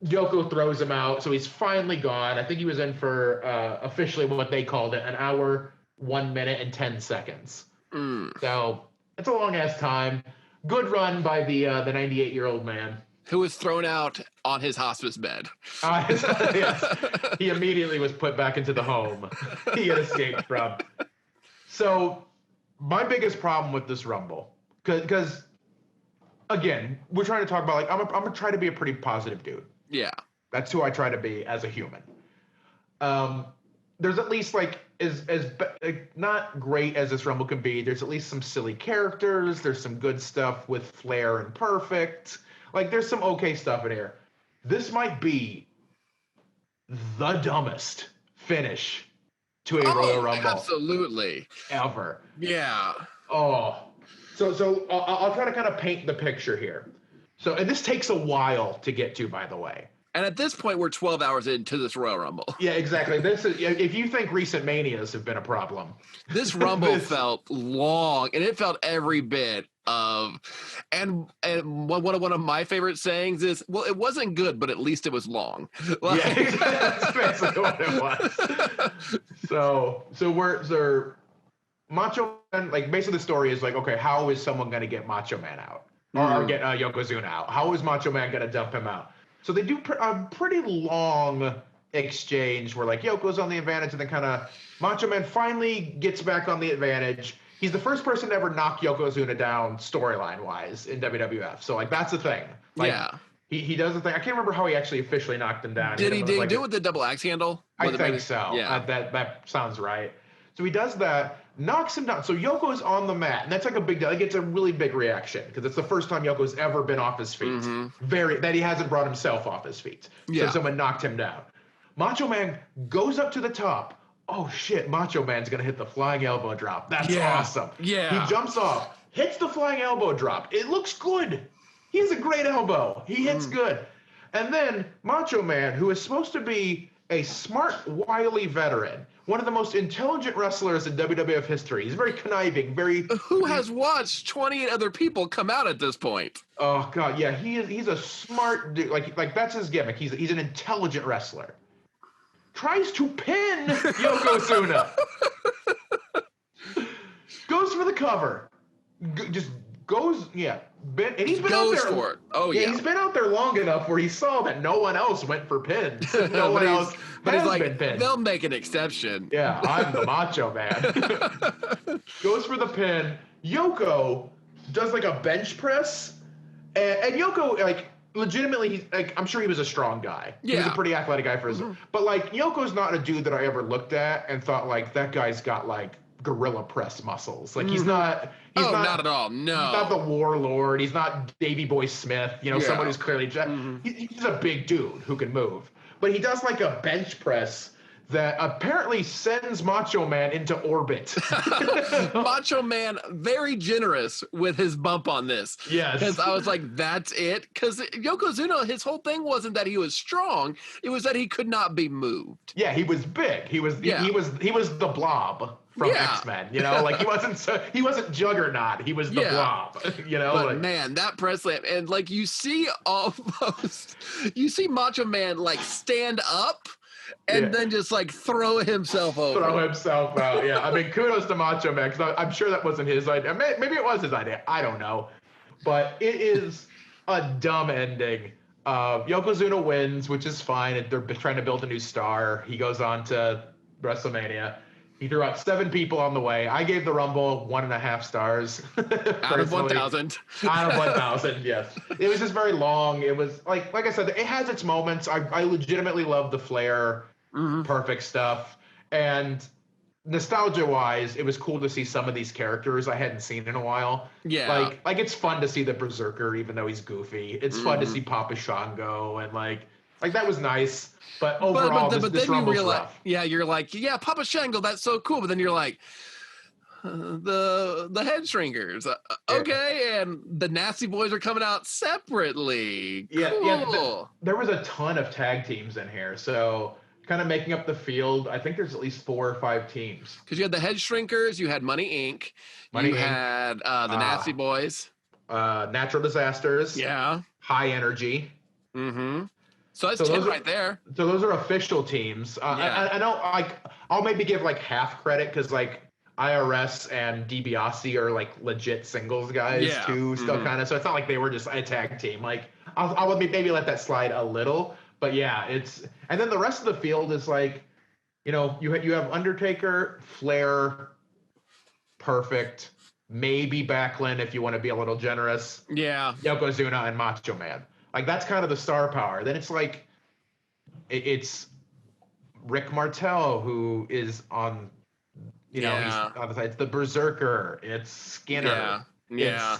Yoko throws him out. So he's finally gone. I think he was in for officially what they called it, an hour, 1 minute and 10 seconds. So it's a long ass time. Good run by the 98-year-old man. Who was thrown out on his hospice bed. Yes. He immediately was put back into the home he had escaped from. So my biggest problem with this Rumble, because again, we're trying to talk about, like, I'm gonna try to be a pretty positive dude. Yeah. That's who I try to be as a human. There's at least, like, not great as this Rumble can be, there's at least some silly characters. There's some good stuff with Flair and Perfect. Like, there's some okay stuff in here. This might be the dumbest finish to a Royal Rumble. Absolutely. Ever. Yeah. Oh. So I'll try to kind of paint the picture here. So, and this takes a while to get to, by the way. And at this point, we're 12 hours into this Royal Rumble. Yeah, exactly. This is, if you think recent Manias have been a problem. This Rumble felt long, and it felt every bit of, and one of my favorite sayings is, well, it wasn't good, but at least it was long. Like, yeah, that's basically what it was. So Macho Man, like, basically the story is like, okay, how is someone going to get Macho Man out? Or get Yokozuna out? How is Macho Man going to dump him out? So they do a pretty long exchange where, like, Yoko's on the advantage, and then kind of Macho Man finally gets back on the advantage. He's the first person to ever knock Yokozuna down storyline-wise in WWF. So, like, that's the thing. Like, yeah. He does the thing. I can't remember how he actually officially knocked him down. Did he do it with the double axe handle? I think so. Yeah. That sounds right. So he does that, knocks him down. So Yoko's on the mat, and that's like a big deal. Like, it's a really big reaction because it's the first time Yoko's ever been off his feet. That he hasn't brought himself off his feet. Yeah. So someone knocked him down. Macho Man goes up to the top. Oh shit, Macho Man's gonna hit the flying elbow drop. That's awesome. Yeah. He jumps off, hits the flying elbow drop. It looks good. He has a great elbow. He hits good. And then Macho Man, who is supposed to be a smart, wily veteran, one of the most intelligent wrestlers in WWF history. He's very conniving, very... Who has watched 28 other people come out at this point? Oh, God, yeah. He's a smart dude. Like that's his gimmick. He's an intelligent wrestler. Tries to pin Yokozuna. Goes for the cover. Just goes, yeah. And he's been out there for it. Oh, yeah. He's been out there long enough where he saw that no one else went for pins. No one else has been pinned. They'll make an exception. Yeah, I'm the Macho Man. Goes for the pin. Yoko does like a bench press. And Yoko, like, legitimately, like, I'm sure he was a strong guy. Yeah. He was a pretty athletic guy for his... But, like, Yoko's not a dude that I ever looked at and thought, like, that guy's got, like, gorilla press muscles. Like, he's not... not at all. No. He's not the warlord. He's not Davey Boy Smith. You know, someone who's clearly... He's a big dude who can move. But he does, like, a bench press that apparently sends Macho Man into orbit. Macho Man, very generous with his bump on this. Yes. Because I was like, that's it? Because Yokozuna, his whole thing wasn't that he was strong. It was that he could not be moved. Yeah, he was big. He was the Blob from X-Men, you know? Like, he wasn't Juggernaut. He was the Blob, you know? But like, man, that press slam, and like you see Macho Man like stand up and then just like throw himself over. Throw himself out, yeah. I mean, kudos to Macho Man, because I'm sure that wasn't his idea. Maybe it was his idea. I don't know. But it is a dumb ending. Yokozuna wins, which is fine. And they're trying to build a new star. He goes on to WrestleMania. He threw out 7 people on the way. I gave the Rumble 1.5 stars. Out of 1,000. Out of 1,000, yes. It was just very long. It was, like I said, it has its moments. I legitimately love the Flair, Perfect stuff. And nostalgia-wise, it was cool to see some of these characters I hadn't seen in a while. Yeah. Like it's fun to see the Berserker, even though he's goofy. It's fun to see Papa Shango, and like that was nice. But overall, but this then you realize, rough. yeah, you're like, yeah, Papa Shango, that's so cool. But then you're like, the head shrinkers, okay, and the Nasty Boys are coming out separately. Yeah, cool. There was a ton of tag teams in here, so kind of making up the field. I think there's at least 4 or 5 teams. Because you had the head shrinkers, you had Money Inc., had the Nasty Boys, Natural Disasters, High Energy. So that's 10 right there. So those are official teams. I know, like, I'll maybe give like half credit because like IRS and DiBiase are like legit singles guys too, still kind of. So it's not like they were just a tag team. Like I'll maybe let that slide a little, but yeah, and then the rest of the field is like, you have Undertaker, Flair, Perfect, maybe Backlund if you want to be a little generous. Yeah. Yokozuna and Macho Man. Like that's kind of the star power. Then it's like it's Rick Martel who is on, he's on the side. It's the Berserker. It's Skinner. Yeah.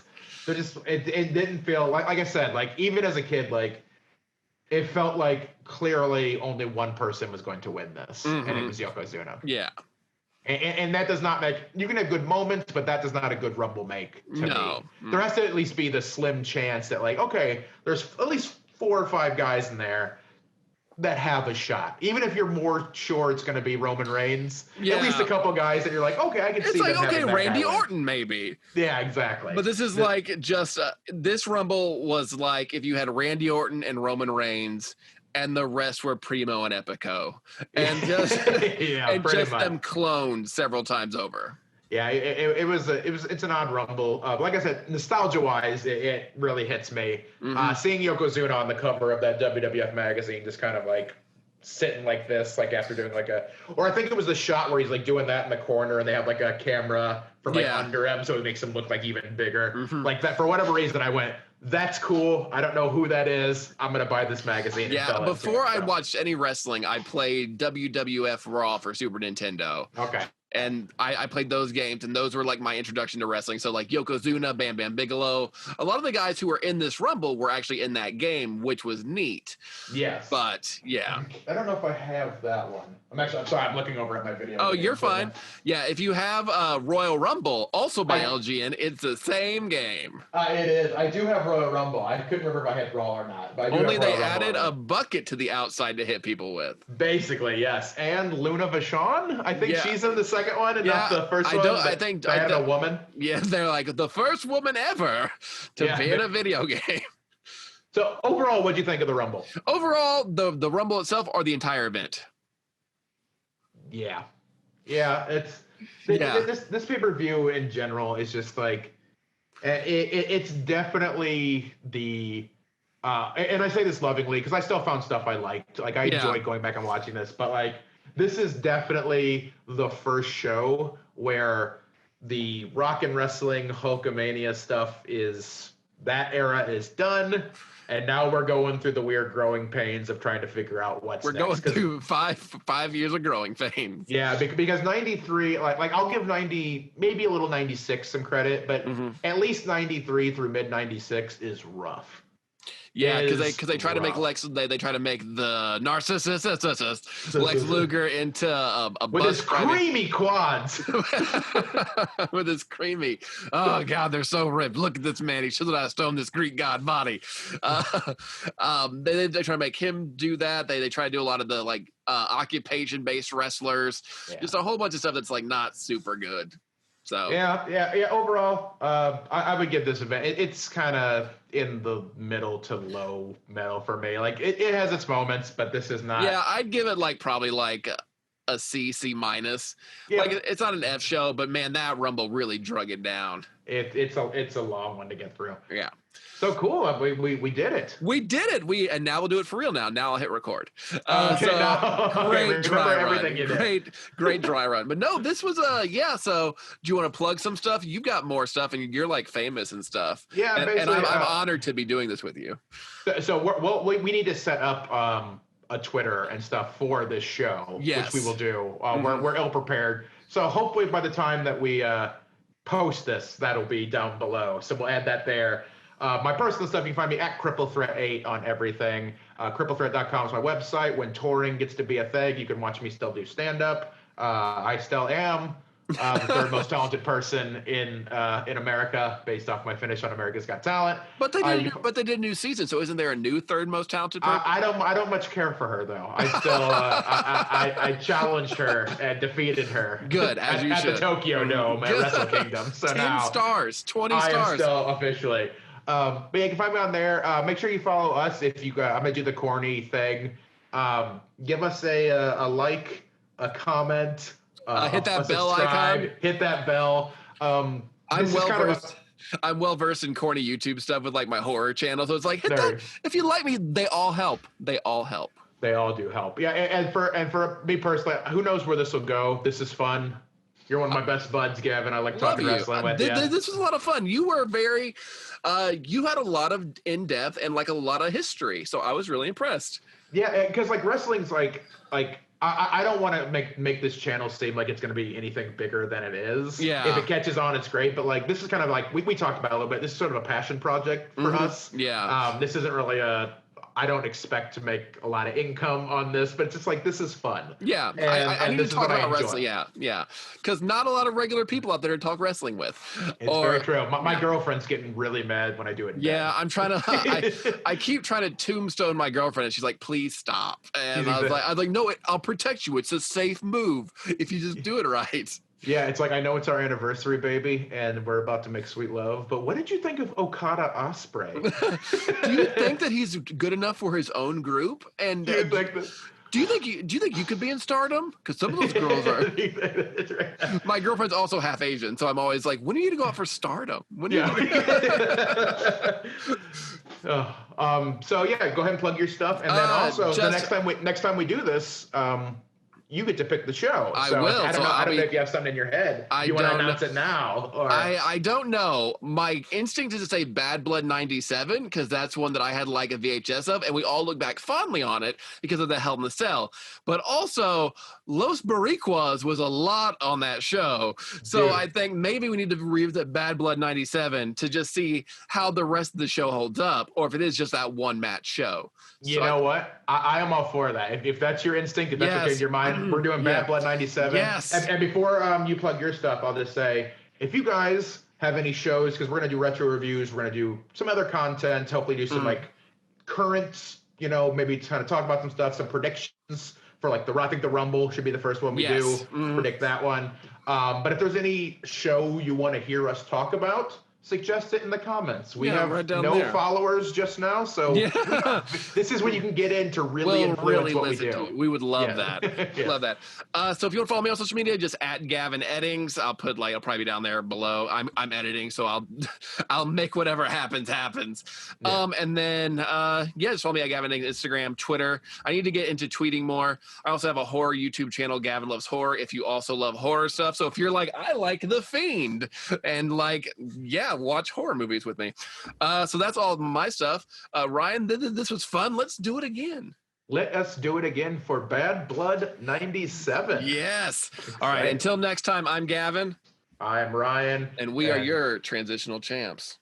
It didn't feel like I said, like even as a kid, like it felt like clearly only one person was going to win this, and it was Yokozuna. Yeah. And that does not make, you can have good moments, but that does not a good Rumble make to me. There has to at least be the slim chance that like, okay, there's at least 4 or 5 guys in there that have a shot. Even if you're more sure it's going to be Roman Reigns, at least a couple guys that you're like, okay, I can see like, them okay, having that Randy guy Orton maybe. Yeah, exactly. But this is like just, this Rumble was like if you had Randy Orton and Roman Reigns and the rest were Primo and Epico, and just them cloned several times over. Yeah, it's an odd Rumble. Like I said, nostalgia wise, it really hits me. Seeing Yokozuna on the cover of that WWF magazine, just kind of like sitting like this, like after doing like or I think it was the shot where he's like doing that in the corner, and they have like a camera from like under him, so it makes him look like even bigger. Like that, for whatever reason, I went, that's cool. I don't know who that is. I'm going to buy this magazine. Yeah, before I watched any wrestling, I played WWF Raw for Super Nintendo. Okay. And I played those games, and those were like my introduction to wrestling. So like Yokozuna, Bam Bam Bigelow, a lot of the guys who were in this Rumble were actually in that game, which was neat. Yes. But yeah. I don't know if I have that one. I'm sorry, I'm looking over at my video. Oh, you're fine. Yeah, if you have Royal Rumble, also by LGN, it's the same game. It is. I do have Royal Rumble. I couldn't remember if I had Raw or not. But Only they added a bucket to the outside to hit people with. Basically, yes. And Luna Vachon, I think she's in the second one and not the first one. I think I had a woman. Yeah, they're like the first woman ever to be in a video game. So overall, what'd you think of the Rumble? Overall, the Rumble itself or the entire event? Yeah. This pay-per-view in general is just like it's definitely the and I say this lovingly because I still found stuff I liked. Like I enjoyed going back and watching this, but like this is definitely the first show where the rock and wrestling Hulkamania stuff that era is done. And now we're going through the weird growing pains of trying to figure out what's next. We're going through five years of growing pains. Yeah, because 93, like I'll give 90, maybe a little 96 some credit, but at least 93 through mid 96 is rough. Yeah, because they try to make they try to make the narcissist Lex Luger into a with his creamy quads. With his creamy, oh god, they're so ripped. Look at this man; he should have stoned this Greek god body. They try to make him do that. They try to do a lot of the like occupation based wrestlers, just a whole bunch of stuff that's like not super good. So yeah. Overall, I would give this event. It's kind of in the middle to low metal for me. Like it has its moments, but this is not. Yeah, I'd give it like probably like a C minus. Yeah. Like it's not an F show, but man, that Rumble really drug it down. It's a long one to get through. Yeah. So cool. We did it. We did it. And now we'll do it for real now. Now I'll hit record. Great dry run. Great dry run. But no, this was so do you want to plug some stuff? You've got more stuff and you're like famous and stuff. Yeah. And I'm honored to be doing this with you. So we need to set up a Twitter and stuff for this show, which we will do. We're ill prepared. So hopefully by the time that we post this, that'll be down below. So we'll add that there. My personal stuff, you can find me at CrippleThreat8 on everything. CrippleThreat.com is my website. When touring gets to be a thing, you can watch me still do stand-up. I still am the third most talented person in America, based off my finish on America's Got Talent. But they did a new season, so isn't there a new third most talented person? I don't much care for her though. I still I challenged her and defeated her. Good, as you should. At the Tokyo Dome at Wrestle Kingdom. So 10 stars, 20 stars. I am still officially. But yeah, you can find me on there. Make sure you follow us if you got. I'm gonna do the corny thing. Give us a like, a comment. Hit that bell icon. Hit that bell. I'm well versed in corny YouTube stuff with like my horror channel. So it's like, hit There. that. If you like me, they all help. They all help. They all do help. Yeah, and for me personally, who knows where this will go? This is fun. You're one of my best buds, Gavin. I like talking wrestling with you. This was a lot of fun. You were very, you had a lot of in-depth and like a lot of history. So I was really impressed. Yeah, because like wrestling's like I don't want to make this channel seem like it's going to be anything bigger than it is. Yeah. If it catches on, it's great. But like this is kind of like we talked about a little bit. This is sort of a passion project for us. Yeah. This isn't really I don't expect to make a lot of income on this, but it's just like, this is fun. Yeah, I need to talk about wrestling. Yeah, because not a lot of regular people out there to talk wrestling with. It's very true. My girlfriend's getting really mad when I do it. Yeah, I'm trying to. I keep trying to tombstone my girlfriend, and she's like, "Please stop." And I was like, "No, I'll protect you. It's a safe move if you just do it right." Yeah, it's like, I know it's our anniversary, baby, and we're about to make sweet love, but what did you think of Okada Ospreay? Do you think that he's good enough for his own group? And do you think you could be in Stardom? Because some of those girls are. Right. My girlfriend's also half Asian, so I'm always like, when are you going to go out for Stardom? When are so yeah, go ahead and plug your stuff, and then also the next time we do this, you get to pick the show. I will. I don't know if you have something in your head. You want to announce it now? Or... I don't know. My instinct is to say Bad Blood 97, because that's one that I had like a VHS of, and we all look back fondly on it because of the Hell in the Cell. But also, Los Boricuas was a lot on that show. So I think maybe we need to revisit Bad Blood 97 to just see how the rest of the show holds up, or if it is just that one match show. You know what? I am all for that. If that's your instinct, if that's okay in your mind, we're doing Bad Blood 97. Yes. And before you plug your stuff, I'll just say, if you guys have any shows, because we're going to do retro reviews, we're going to do some other content, hopefully do some like current, maybe kind of talk about some stuff, some predictions for like I think the Rumble should be the first one we do, predict that one. But if there's any show you want to hear us talk about, suggest it in the comments. We have followers just now, so this is when you can get in to really influence what we do. We would love that. Love that. So if you want to follow me on social media, just at Gavin Eddings. I'll probably be down there below. I'm editing, so I'll make whatever happens. And then just follow me at Gavin Eddings, Instagram, Twitter. I need to get into tweeting more. I also have a horror YouTube channel, Gavin Loves Horror, if you also love horror stuff. So if you're like, I like The Fiend, and watch horror movies with me. So that's all my stuff. Ryan, this was fun. Let's do it again. Let us do it again for Bad Blood 97. Yes. All right. Until next time, I'm Gavin. I'm Ryan. And we are your transitional champs.